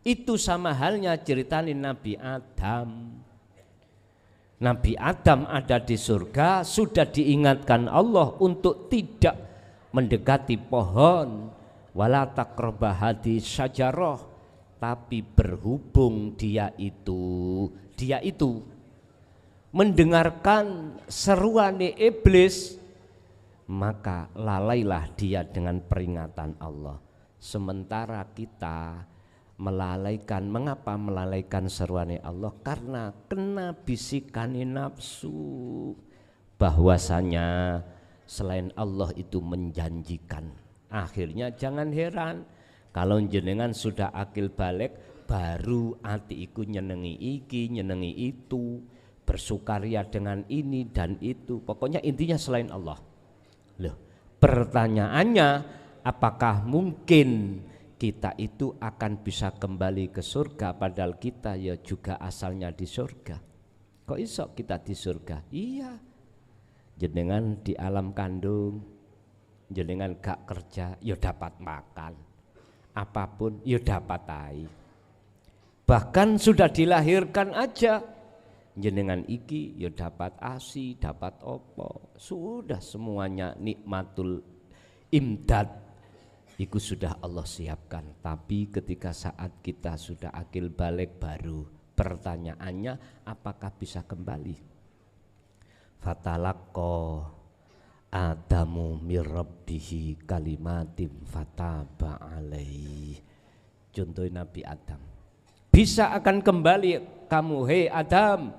Itu sama halnya ceritain Nabi Adam. Nabi Adam ada di surga, sudah diingatkan Allah untuk tidak mendekati pohon, wala taqraba hadhihi syajarah, tapi berhubung dia itu mendengarkan seruan iblis, maka lalailah dia dengan peringatan Allah. Sementara kita melalaikan. Mengapa melalaikan seruane Allah? Karena kena bisikane nafsu bahwasanya selain Allah itu menjanjikan. Akhirnya jangan heran kalau jenengan sudah akil balik, baru ati iku nyenengi iki nyenengi itu, bersukaria dengan ini dan itu, pokoknya intinya selain Allah. Loh, pertanyaannya, apakah mungkin kita itu akan bisa kembali ke surga padahal kita ya juga asalnya di surga? Kok iso kita di surga? Iya, jenengan di alam kandung, jenengan gak kerja ya dapat makan, apapun ya dapat tai. Bahkan sudah dilahirkan aja jenengan iki ya dapat ASI, dapat opo, sudah semuanya nikmatul imdad itu sudah Allah siapkan. Tapi ketika saat kita sudah akil balik, baru pertanyaannya apakah bisa kembali? Fatalaqqa Adamu mir rabbihi kalimatim fataba alaihi. Contoh Nabi Adam, bisa akan kembali kamu hei Adam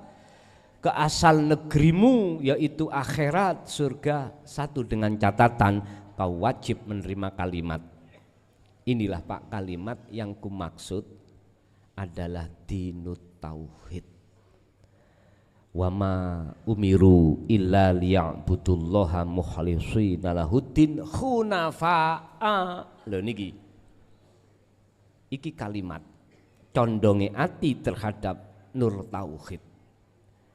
ke asal negerimu, yaitu akhirat surga, satu dengan catatan kau wajib menerima kalimat. Inilah Pak kalimat yang kumaksud adalah dinut tauhid. Wa ma umiru illa liya'budullaha mukhlishina lahuddin hunafa'a. Lho niki. Iki kalimat condonge ati terhadap nur tauhid.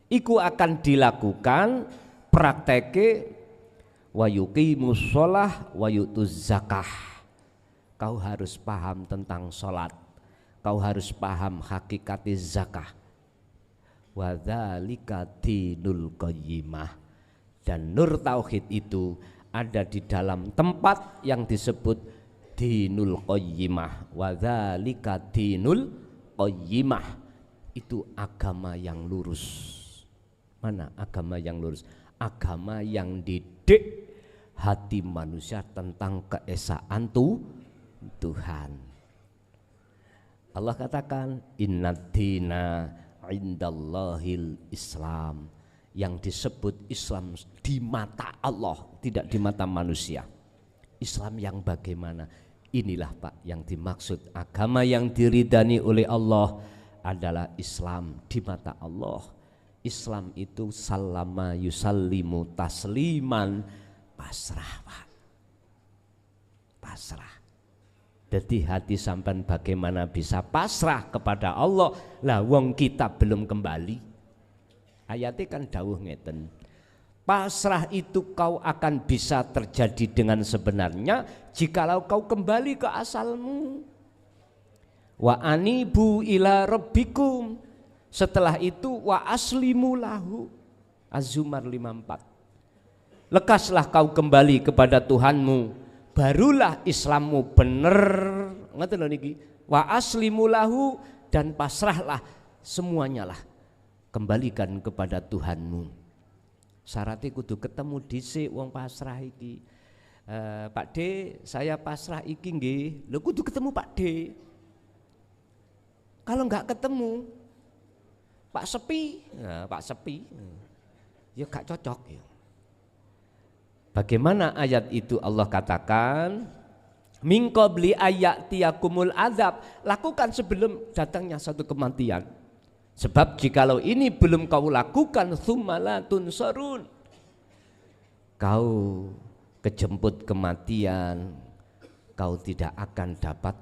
Iku akan dilakukan prakteke wa yuqimus shalah wa yutuz zakah. Kau harus paham tentang sholat, kau harus paham hakikat zakah. Wa dzalika dinul qayyimah. Dan nur tauhid itu ada di dalam tempat yang disebut dinul qayyimah. Wa dzalika dinul qayyimah, itu agama yang lurus. Mana agama yang lurus? Agama yang didik hati manusia tentang keesaan Tuhan. Allah katakan innad dina indallahil Islam. Yang disebut Islam di mata Allah, tidak di mata manusia. Islam yang bagaimana? Inilah Pak yang dimaksud agama yang diridani oleh Allah adalah Islam di mata Allah. Islam itu salama yusallimu tasliman, pasrah Pak, pasrah. Jadi hati sampean bagaimana bisa pasrah kepada Allah? Lah wong kita belum kembali. Ayatnya kan dawuh ngeten, pasrah itu kau akan bisa terjadi dengan sebenarnya jikalau kau kembali ke asalmu. Wa anibu ila rabbikum. Setelah itu wa aslimu lahu. Az-Zumar 54. Lekaslah kau kembali kepada Tuhanmu, barulah Islammu benar. Ngoten lho niki. Wa aslimulahu, dan pasrahlah semuanya lah. Kembalikan kepada Tuhanmu. Syaratnya kudu ketemu dhisik wong pasrah iki. Pak D, saya pasrah iki nggih. Lho kudu ketemu Pak D. Kalau enggak ketemu Pak Sepi, nah, Pak Sepi, ya gak cocok ya. Bagaimana ayat itu Allah katakan? Min qabli ayatiyakumul azab, lakukan sebelum datangnya satu kematian. Sebab jikalau ini belum kau lakukan, tsumma tunsarun, kau kejemput kematian, kau tidak akan dapat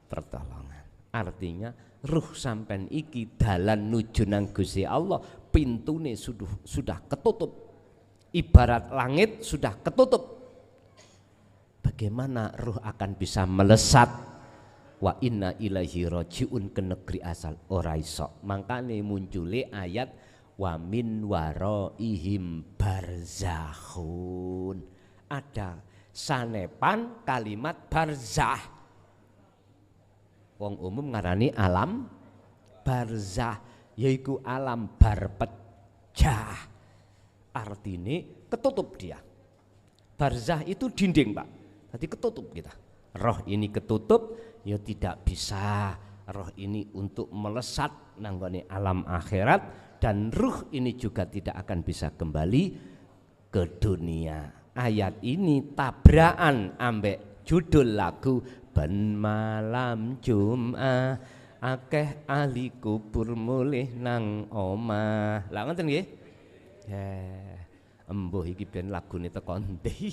pertolongan. Artinya ruh sampean iki dalan nuju nang Gusti Allah, pintune sudah ketutup. Ibarat langit sudah ketutup. Bagaimana ruh akan bisa melesat? Wa inna ilaihi rajiun, ke negeri asal ora iso. Makane muncule ayat wa min waraihim barzakhun. Ada sanepan kalimat barzah. Wong umum ngarani alam barzah, yaiku alam barpecah. Artine ketutup dia. Barzah itu dinding, Pak. Jadi ketutup kita. Roh ini ketutup, ya tidak bisa roh ini untuk melesat nanggone alam akhirat, dan ruh ini juga tidak akan bisa kembali ke dunia. Ayat ini tabrakan ambek judul lagu Ben Malam Jum'ah akeh ahli kubur mulih nang omah. Lah ngoten nggih? Embuh iki ben lagune teko ndi.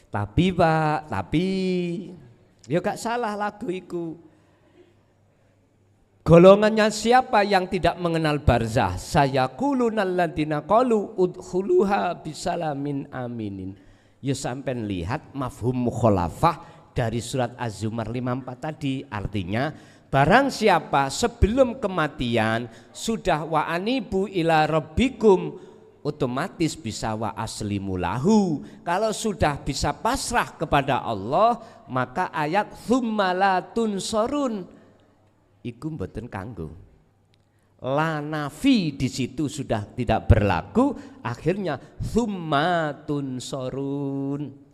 Tapi Pak, ya gak salah lagu iku. Golongannya siapa yang tidak mengenal barzah? Sayaqulunal ladzina qalu udkhuluha bisalamin aminin. Ya sampean lihat mafhum mukhalafah dari surat Az-Zumar 54 tadi. Artinya barang siapa sebelum kematian sudah wa anibu ila rabbikum, otomatis bisa wa aslimu lahu. Kalau sudah bisa pasrah kepada Allah, maka ayat tsumma la tunsarun iku mboten kanggo. La nafi di situ sudah tidak berlaku, akhirnya tsumma tunsarun.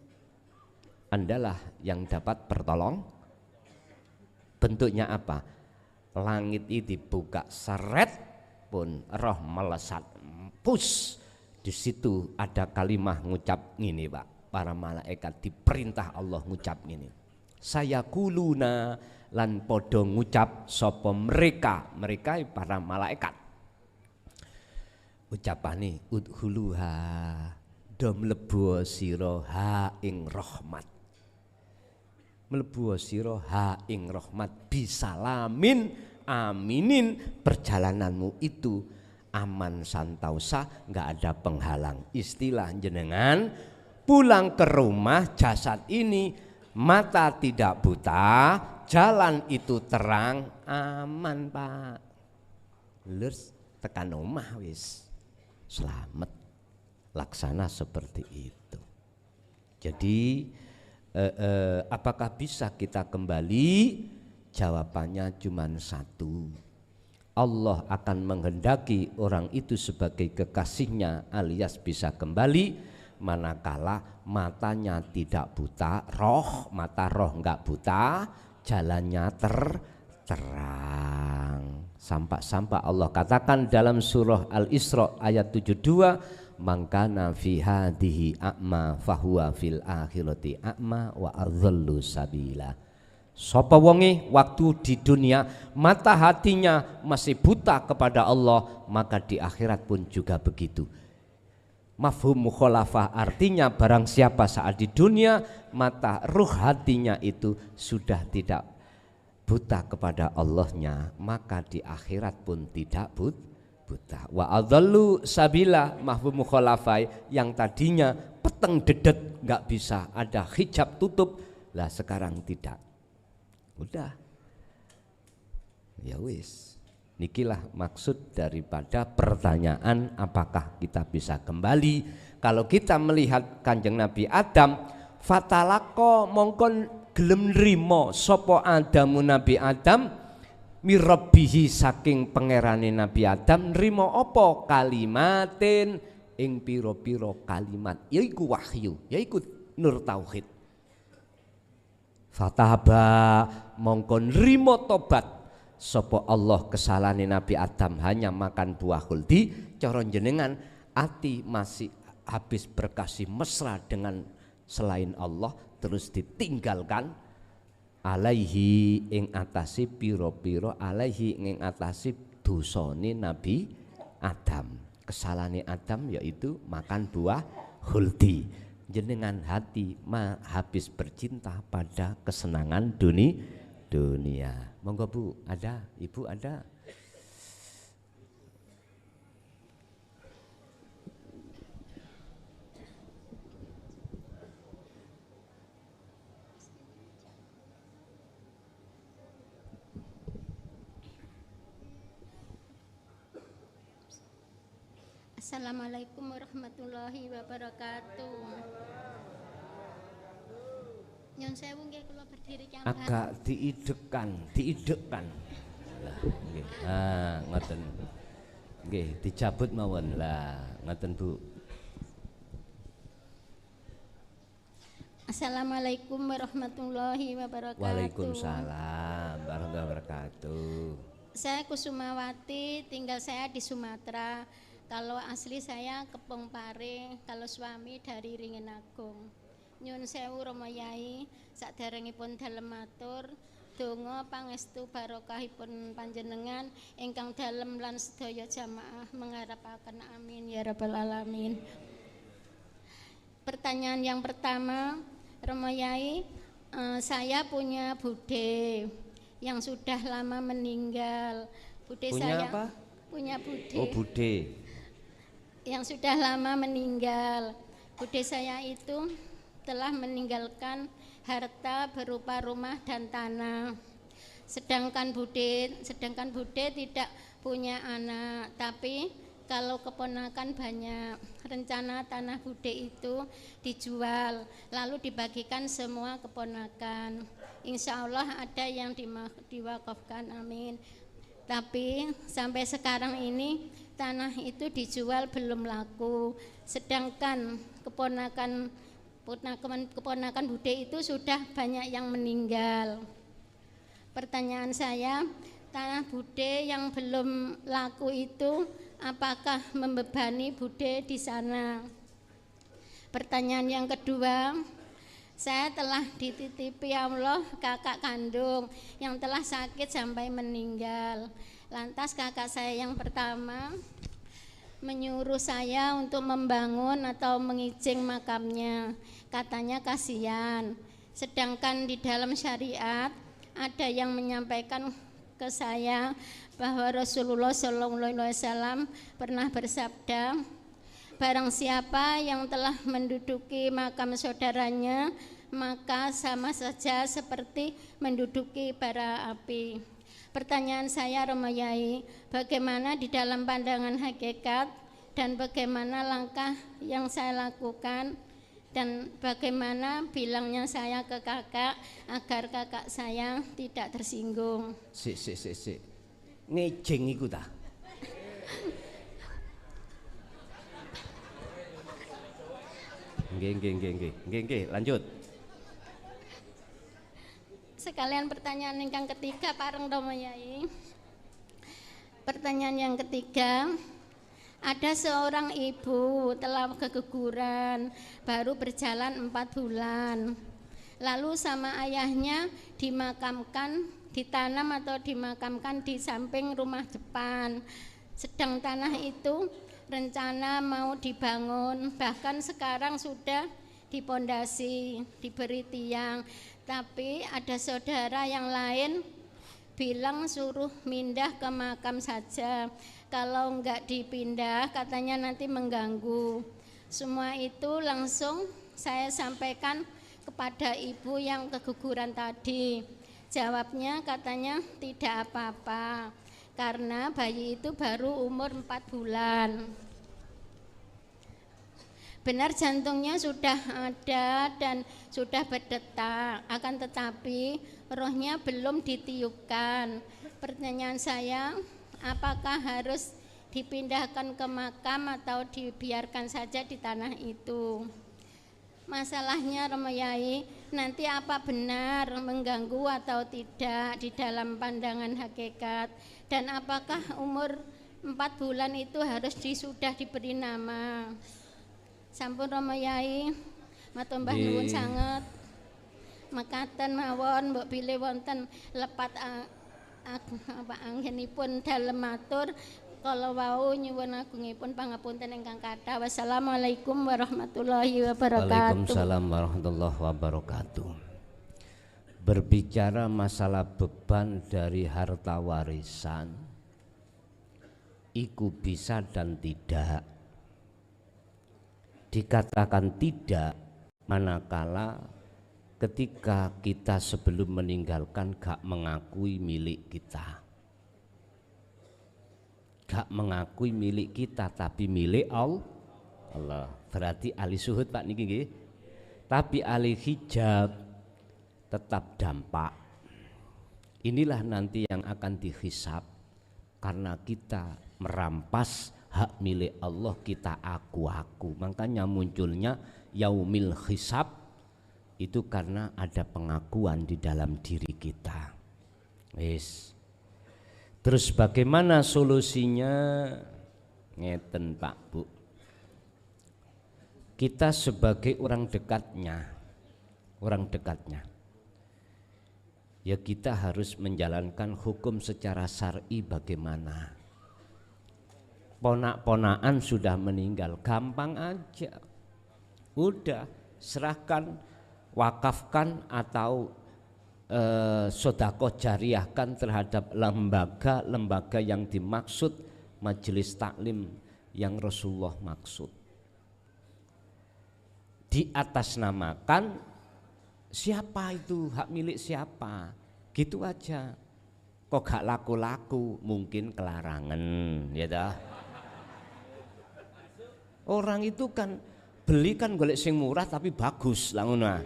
Andalah yang dapat pertolong. Bentuknya apa? Langit itu dibuka seret pun roh melesat pus. Di situ ada kalimah ngucap gini, Pak. Para malaikat diperintah Allah ngucap gini. Saya kuluna lan podo ngucap sopo mereka para malaikat. Ucapane udhuluha do mlebu sira ha ing rahmat. Mlebu sira ha ing rahmat bisalamin aminin, perjalananmu itu aman santausa, nggak ada penghalang. Istilah jenengan pulang ke rumah, jasad ini mata tidak buta, jalan itu terang, aman Pak. Lurs tekan omah wis selamat. Laksana seperti itu. Jadi apakah bisa kita kembali? Jawabannya cuma satu. Allah akan menghendaki orang itu sebagai kekasihnya alias bisa kembali manakala matanya tidak buta, mata roh enggak buta, jalannya terang. Sampai Allah katakan dalam surah Al-Isra ayat 72, mangkana fi hadhihi a'ma fahuwa fil akhirati a'ma wa adhallu sabila. Sapa wonge waktu di dunia mata hatinya masih buta kepada Allah, maka di akhirat pun juga begitu. Mafhum mukhalafah artinya barang siapa saat di dunia mata ruh hatinya itu sudah tidak buta kepada Allahnya, maka di akhirat pun tidak buta. Wa adhallu sabila, mafhum mukhalafah yang tadinya peteng dedet nggak bisa ada hijab tutup, lah sekarang tidak. Udah, ya wis. Nikilah maksud daripada pertanyaan apakah kita bisa kembali. Kalau kita melihat Kanjeng Nabi Adam, fatalako mongkon gelem nrimo sapa Adamu Nabi Adam mirabbihi saking pangerane Nabi Adam nrimo apa kalimatin ing pira-pira kalimat yaiku wahyu yaiku nur tauhid. Fatahaba mongko nrimo tobat sapa Allah kesalahan Nabi Adam hanya makan buah khuldi. Cara jenengan ati masih habis berkasih mesra dengan selain Allah terus ditinggalkan alaihi ing atasi piro-piro alaihi ing atasi dosane Nabi Adam. Kesalahan Adam yaitu makan buah khuldi. Jenengan hati habis bercinta pada kesenangan dunia. Monggo Bu, ada? Ibu ada? Assalamualaikum warahmatullahi wabarakatuh. Nyon sewu nggih kula berdiri kiamban. Agak diidekkan. Lah nggih. Ngoten. Nggih, dicabut mawon. Lah, ngoten Bu. Assalamualaikum warahmatullahi wabarakatuh. Waalaikumsalam warahmatullahi wabarakatuh. Saya Kusumawati, tinggal saya di Sumatera. Kalau asli saya Kepong Pare, kalau suami dari Ringin Agung. Nyun sewu Rama Yai, saderengipun dalem matur donga pangestu barokahipun panjenengan ingkang dalem lan sedaya jamaah mengharapkan amin ya rabbal alamin. Pertanyaan yang pertama, Rama Yai, saya punya bude yang sudah lama meninggal. Bude punya saya apa? Punya bude. Oh, bude. Yang sudah lama meninggal. Bude saya itu telah meninggalkan harta berupa rumah dan tanah. Sedangkan bude tidak punya anak, tapi kalau keponakan banyak. Rencana tanah bude itu dijual, lalu dibagikan semua keponakan. Insya Allah ada yang diwakafkan, amin. Tapi sampai sekarang ini tanah itu dijual belum laku, sedangkan keponakan bude itu sudah banyak yang meninggal. Pertanyaan saya, tanah bude yang belum laku itu apakah membebani bude di sana? Pertanyaan yang kedua, saya telah dititipi Allah kakak kandung yang telah sakit sampai meninggal. Lantas kakak saya yang pertama menyuruh saya untuk membangun atau mengijing makamnya. Katanya kasihan. Sedangkan di dalam syariat ada yang menyampaikan ke saya bahwa Rasulullah SAW pernah bersabda, barang siapa yang telah menduduki makam saudaranya, maka sama saja seperti menduduki bara api. Pertanyaan saya Rama Yai, bagaimana di dalam pandangan hakikat dan bagaimana langkah yang saya lakukan dan bagaimana bilangnya saya ke kakak agar kakak saya tidak tersinggung. Sik. Ngejeng iku ta? Nggih, lanjut. Sekalian pertanyaan yang ketiga pareng Rama Yai. Pertanyaan yang ketiga, ada seorang ibu telah keguguran, baru berjalan 4 bulan. Lalu sama ayahnya dimakamkan, ditanam atau dimakamkan di samping rumah depan. Sedang tanah itu rencana mau dibangun, bahkan sekarang sudah dipondasi, diberi tiang. Tapi ada saudara yang lain bilang suruh pindah ke makam saja. Kalau enggak dipindah katanya nanti mengganggu. Semua itu langsung saya sampaikan kepada ibu yang keguguran tadi. Jawabnya katanya tidak apa-apa karena bayi itu baru umur 4 bulan. Benar jantungnya sudah ada dan sudah berdetak, akan tetapi rohnya belum ditiupkan. Pertanyaan saya, apakah harus dipindahkan ke makam atau dibiarkan saja di tanah itu? Masalahnya Romayai, nanti apa benar mengganggu atau tidak di dalam pandangan hakikat, dan apakah umur 4 bulan itu harus sudah diberi nama? Sampun Romayai, matur mbah nuwun sanget. Mekaten mawon mbok bilih wonten lepat apa anggenipun dalem matur kala wau nyuwun agungipun pangapunten ingkang kathah. Wassalamualaikum warahmatullahi wabarakatuh. Waalaikumsalam warahmatullahi wabarakatuh. Berbicara masalah beban dari harta warisan, iku bisa dan tidak. Dikatakan tidak manakala ketika kita sebelum meninggalkan gak mengakui milik kita, gak mengakui milik kita tapi milik Allah. Berarti ahli suhud Pak niki nggih. Tapi ahli hijab tetap dampak. Inilah nanti yang akan dihisab karena kita merampas hak milik Allah, kita aku-aku. Makanya munculnya yaumil hisab itu karena ada pengakuan di dalam diri kita. Wis. Terus bagaimana solusinya? Ngeten Pak Bu. Kita sebagai orang dekatnya, ya kita harus menjalankan hukum secara syar'i. Bagaimana? Ponak-ponakan sudah meninggal, gampang aja, udah serahkan, wakafkan atau sedekah jariyahkan terhadap lembaga yang dimaksud, majelis taklim yang Rasulullah maksud. Diatasnamakan siapa itu, hak milik siapa, gitu aja. Kok gak laku-laku, mungkin kelarangan, ya dah. Orang itu kan beli kan golek sing murah tapi bagus lah ngono.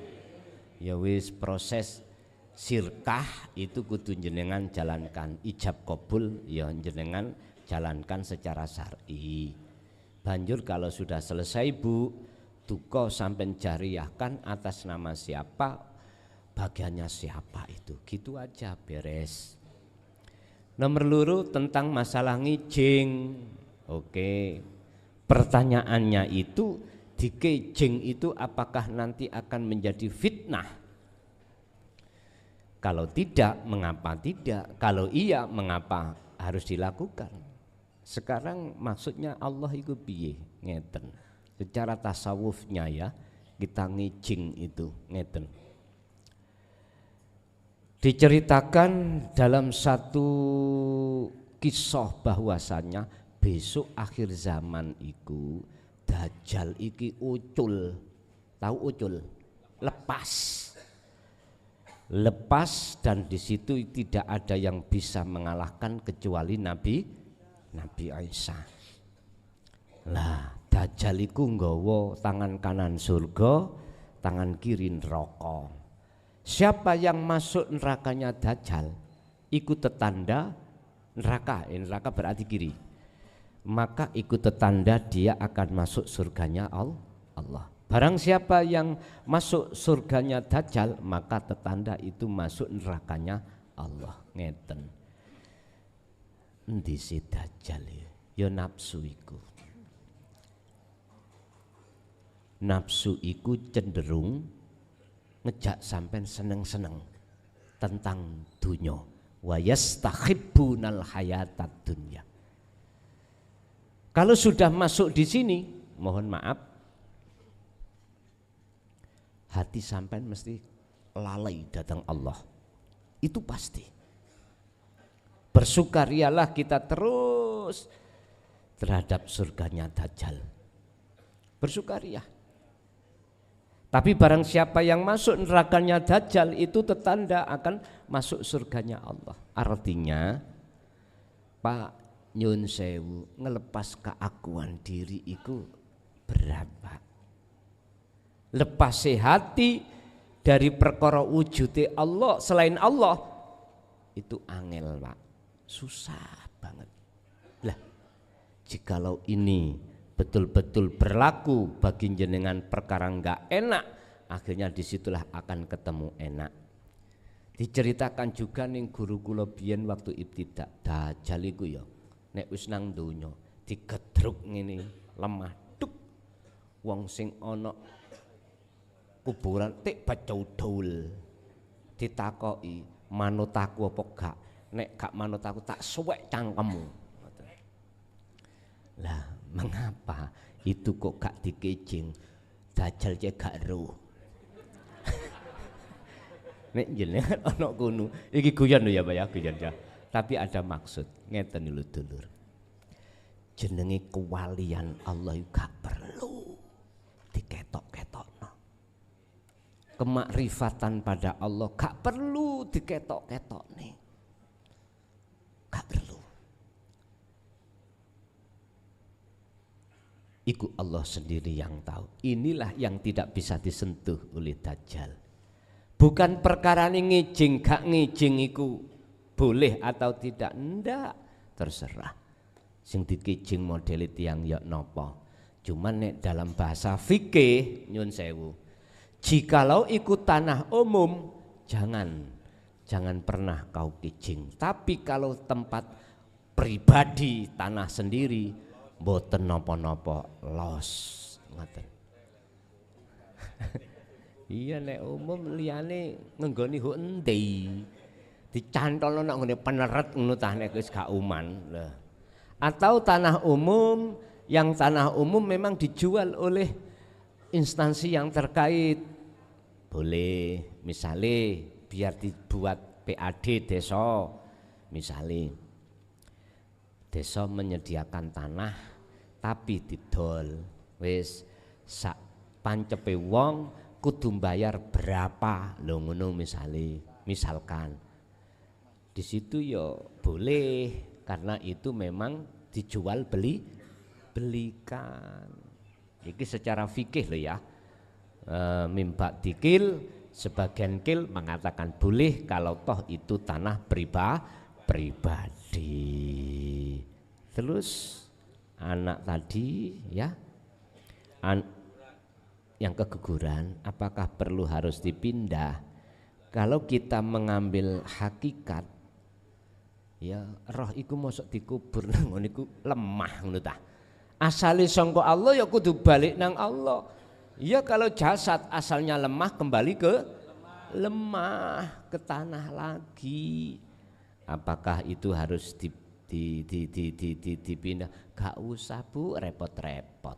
Ya wis, proses sirkah itu kudu jenengan jalankan, ijab kabul ya jenengan jalankan secara syar'i. Banjur kalau sudah selesai Bu, duka sampai jariyahkan atas nama siapa, bagiannya siapa itu, gitu aja beres. Nomor loro tentang masalah ngijing. Oke. Pertanyaannya itu, dikejing itu apakah nanti akan menjadi fitnah? Kalau tidak, mengapa tidak? Kalau iya, mengapa harus dilakukan? Sekarang maksudnya Allah itu piye? Ngeten. Secara tasawufnya ya, kita ngijing itu ngeten. Diceritakan dalam satu kisah bahwasannya besok akhir zaman iku Dajjal iki ucul. Tahu ucul? Lepas dan di situ tidak ada yang bisa mengalahkan kecuali Nabi Isa. Lah Dajjal iku nggawa tangan kanan surga, tangan kiri neraka. Siapa yang masuk nerakanya Dajjal ikut tetanda neraka, neraka berarti kiri. Maka ikut tetanda dia akan masuk surganya Allah. Barang siapa yang masuk surganya Dajjal, maka tetanda itu masuk nerakanya Allah. Ngeten. Endi si Dajjal ya nafsu iku. Nafsu iku cenderung ngejak sampean seneng-seneng tentang dunya. Wa yastahibbunal hayatad dunya. Kalau sudah masuk di sini, mohon maaf, hati sampean mesti lalai datang Allah. Itu pasti. Bersukarialah kita terus terhadap surganya Dajjal. Bersukaria. Tapi barang siapa yang masuk nerakanya Dajjal itu tetanda akan masuk surganya Allah. Artinya, Pak nyun sewu, ngelepas keakuan diri itu berat Pak. lepas hati dari perkara wujude Allah selain Allah itu angel Pak, susah banget. Lah jikalau ini betul-betul berlaku bagi jenengan perkara enggak enak, akhirnya disitulah akan ketemu enak. Diceritakan juga ning guru kula biyen waktu ibtidak, Dajjal iku ya nek wis nang donya digedruk ngene lemah duk, wong sing ana kuburan tik baca udul, ditakoki manut aku apa gak, nek gak manut aku tak suwek cangkemmu. Lah mengapa itu kok gak dikejing, Dajjal cek gak ero. Nek jenengan ana kono iki guyon lho ya Pak ya, guyon ya, tapi ada maksud ngeten lho dulur, jenenge kewalian Allah gak perlu diketok-ketokno. Kemakrifatan pada Allah gak perlu diketok-ketokne, gak perlu. Iku Allah sendiri yang tahu. Inilah yang tidak bisa disentuh oleh Dajjal. Bukan perkara ini ngijing gak ngijing iku boleh atau tidak, ndak, terserah. Sing dikijing model tiyang ya napa. Cuman nek dalam bahasa fikih nyun sewu, jikalau ikut tanah umum jangan pernah kau kijing. Tapi kalau tempat pribadi tanah sendiri mboten napa-napa los ngoten. Iya nek umum liyane ngenggoni ho endi dicantolno nang ngene peneret ngono tah nek wis gak uman. Lah atau tanah umum, yang tanah umum memang dijual oleh instansi yang terkait boleh, misalnya biar dibuat PAD desa, misalnya desa menyediakan tanah tapi didol wis sak pancepe wong kudu bayar berapa lho ngono misalkan di situ ya boleh karena itu memang dijual belikan. Iki secara fikih lho ya. Mimba dikil sebagian kil mengatakan boleh kalau toh itu tanah pribadi. Terus anak tadi ya yang keguguran, apakah perlu harus dipindah? Kalau kita mengambil hakikat, ya roh iku mosok dikubur nang ngono iku lemah ngono ta. Asale sangka Allah ya kudu balik nang Allah. Ya kalau jasad asalnya lemah kembali ke lemah, ke tanah lagi. Apakah itu harus dipindah? Gak usah Bu, repot-repot.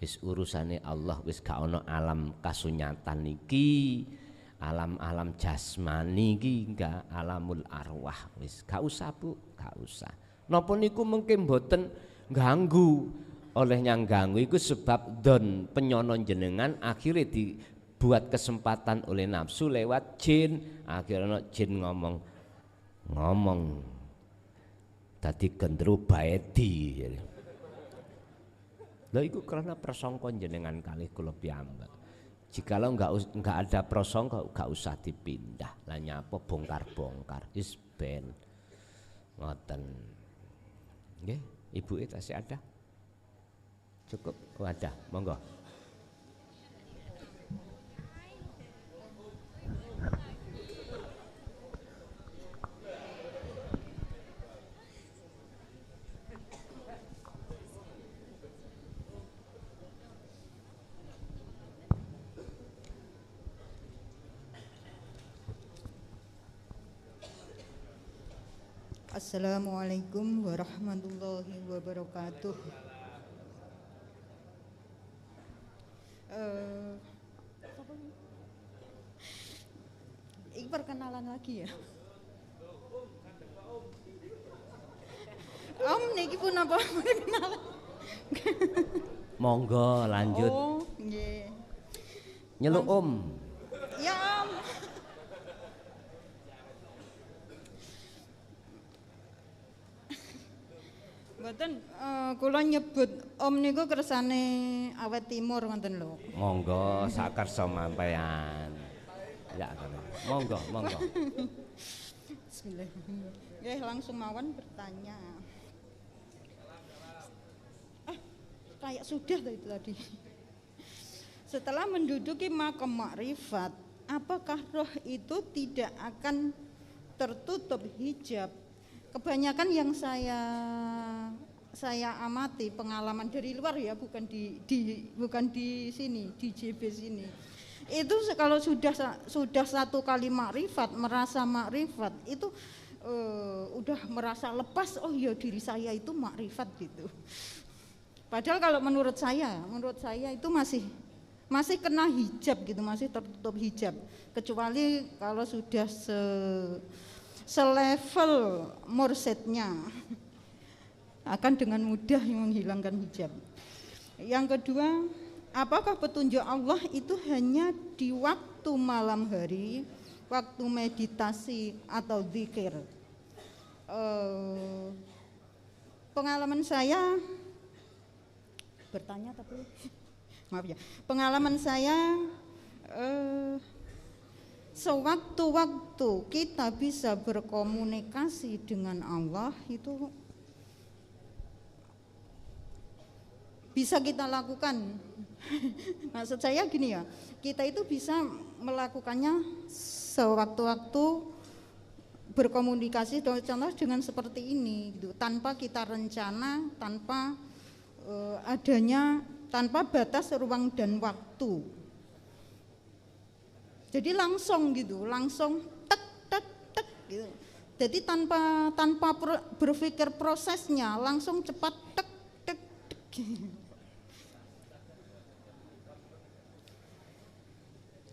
Wis urusane Allah, wis gak ono alam kasunyatan iki, alam jasmani iki, enggak alamul arwah, wis gak usah Bu, gak usah. Napa niku mungkin mboten ganggu, olehnya ganggu iku sebab don penyono jenengan akhirnya dibuat kesempatan oleh nafsu lewat jin, akhirnya jin ngomong tadi gendero baedi. Lah iku karena prasangka jenengan kalih kula piyambak. Jikalau enggak ada prasangka enggak usah dipindah. Lah nyapa bongkar-bongkar wis ben. Ngoten. Nggih, ibuke tasih ada? Cukup? Oh ada, monggo. Assalamualaikum warahmatullahi wabarakatuh. Ini perkenalan lagi ya. Om niki pun apa perkenalan? Monggo lanjut. Oh, nggih. Nyeluk Om. Ya Om. Mboten kula nyebut Om niku kersane awet timur ngoten lho. Monggo sakersa sampean. Ya, monggo, monggo. Bismillah. Nggih, langsung mawon bertanya. Kayak sudah itu tadi. Setelah menduduki makom makrifat, apakah roh itu tidak akan tertutup hijab? Kebanyakan yang saya amati pengalaman dari luar ya, bukan di sini, di JB sini. Itu kalau sudah satu kali makrifat, merasa makrifat itu udah merasa lepas, oh ya diri saya itu makrifat gitu. Padahal kalau menurut saya itu masih kena hijab gitu, masih tertutup hijab. Kecuali kalau sudah selevel mursyidnya akan dengan mudah menghilangkan hijab. Yang kedua, apakah petunjuk Allah itu hanya di waktu malam hari, waktu meditasi atau zikir? Pengalaman saya bertanya tapi maaf ya, pengalaman saya sewaktu-waktu kita bisa berkomunikasi dengan Allah itu bisa kita lakukan. Maksud saya gini ya, kita itu bisa melakukannya sewaktu-waktu berkomunikasi, contoh dengan seperti ini gitu, tanpa kita rencana, tanpa tanpa batas ruang dan waktu. Jadi langsung gitu, langsung tek tek tek gitu. Jadi tanpa berpikir prosesnya, langsung cepat tek tek tek.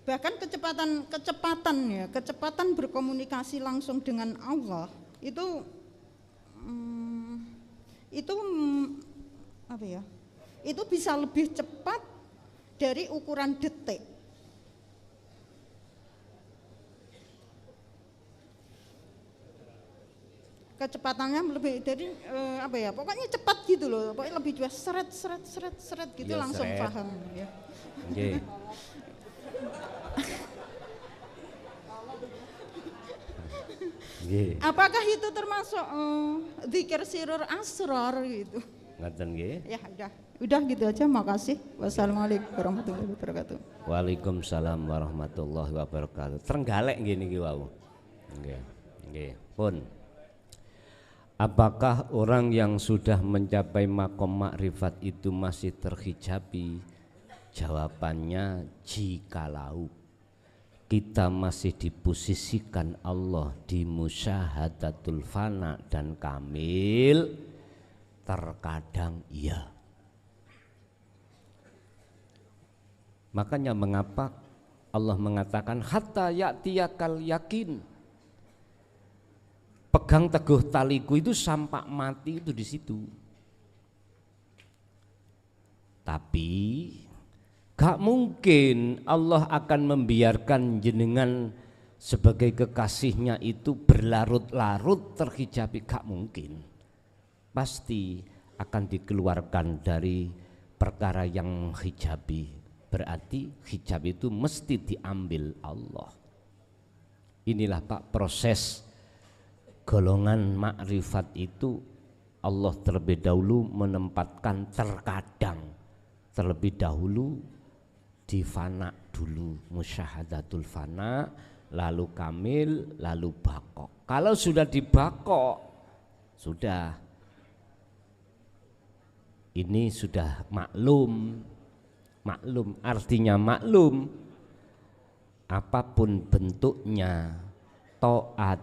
Bahkan kecepatan berkomunikasi langsung dengan Allah itu apa ya? Itu bisa lebih cepat dari ukuran detik. Kecepatannya lebih dari apa ya? Pokoknya cepat gitu loh. Pokoknya lebih juga seret gitu ya, langsung seret. Paham ya. Okay. Apakah itu termasuk zikir sirur asrar gitu? Ngaten nggih. Ya udah gitu aja, makasih. Wassalamualaikum warahmatullahi wabarakatuh. Waalaikumsalam warahmatullahi wabarakatuh. Trenggalek nggih niki wau. Nggih. Nggih. Pun. Apakah orang yang sudah mencapai makom makrifat itu masih terhijabi? Jawabannya jikalau kita masih diposisikan Allah di musyahadatul fana dan kamil, terkadang iya. Makanya mengapa Allah mengatakan hatta ya'tiyakal yakin, pegang teguh taliku itu sampai mati itu di situ. Tapi gak mungkin Allah akan membiarkan jenengan sebagai kekasihnya itu berlarut-larut terhijabi, gak mungkin. Pasti akan dikeluarkan dari perkara yang hijabi. Berarti hijab itu mesti diambil Allah. Inilah Pak proses golongan makrifat itu. Allah terlebih dahulu menempatkan terlebih dahulu di fana dulu, musyahadatul fana, lalu kamil, lalu bakok. Kalau sudah di bakok, sudah ini sudah maklum artinya maklum, apapun bentuknya, taat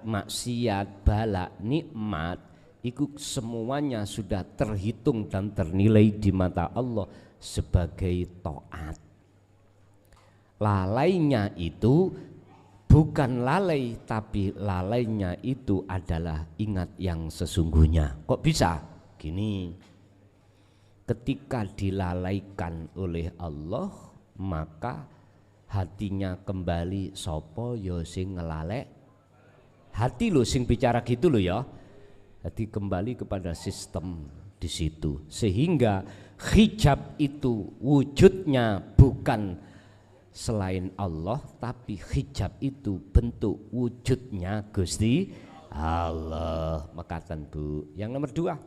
maksiat bala nikmat, itu semuanya sudah terhitung dan ternilai di mata Allah sebagai taat. Lalainya itu bukan lalai, tapi lalainya itu adalah ingat yang sesungguhnya. Kok bisa? Gini, ketika dilalaikan oleh Allah, maka hatinya kembali sopo yo sing ngelalek. Hati lo sing bicara gitu lo ya. Jadi kembali kepada sistem di situ, sehingga hijab itu wujudnya bukan selain Allah, tapi hijab itu bentuk wujudnya Gusti Allah. Mekaten Bu. Yang nomor 2,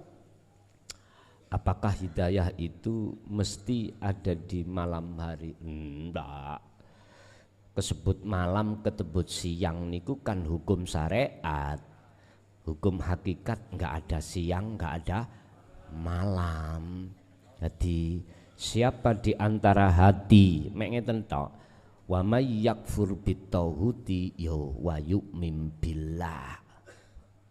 apakah hidayah itu mesti ada di malam hari? Enggak. Kesebut malam, ketebut siang niku kan hukum syariat. Hukum hakikat enggak ada siang, enggak ada malam. Jadi siapa di antara hati mek ngeten tok, wa may yakfur bitauhudi yo wa yu'min billah.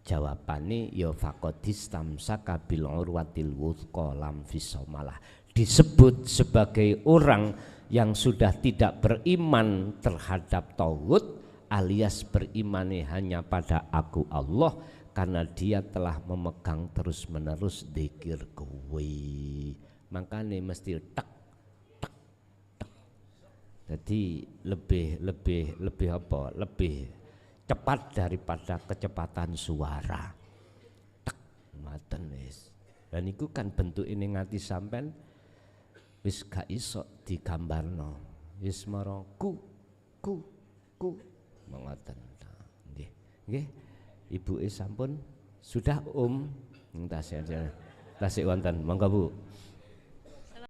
Jawabane ya faqadistamsaka bil urwatil wuthqa lam fisamalah. Disebut sebagai orang yang sudah tidak beriman terhadap tauhid alias berimane hanya pada aku Allah, karena dia telah memegang terus-menerus zikir kuwi. Makanya mesti tek tek tek. Jadi lebih apa? Lebih cepat daripada kecepatan suara. Tek ngoten wis. Dan itu kan bentuk ini ngati sampean wis gak iso digambarno. Wis mara ku ngoten. Nggih. Nggih. Ibuke sampun sudah tasik wonten. Monggo Bu.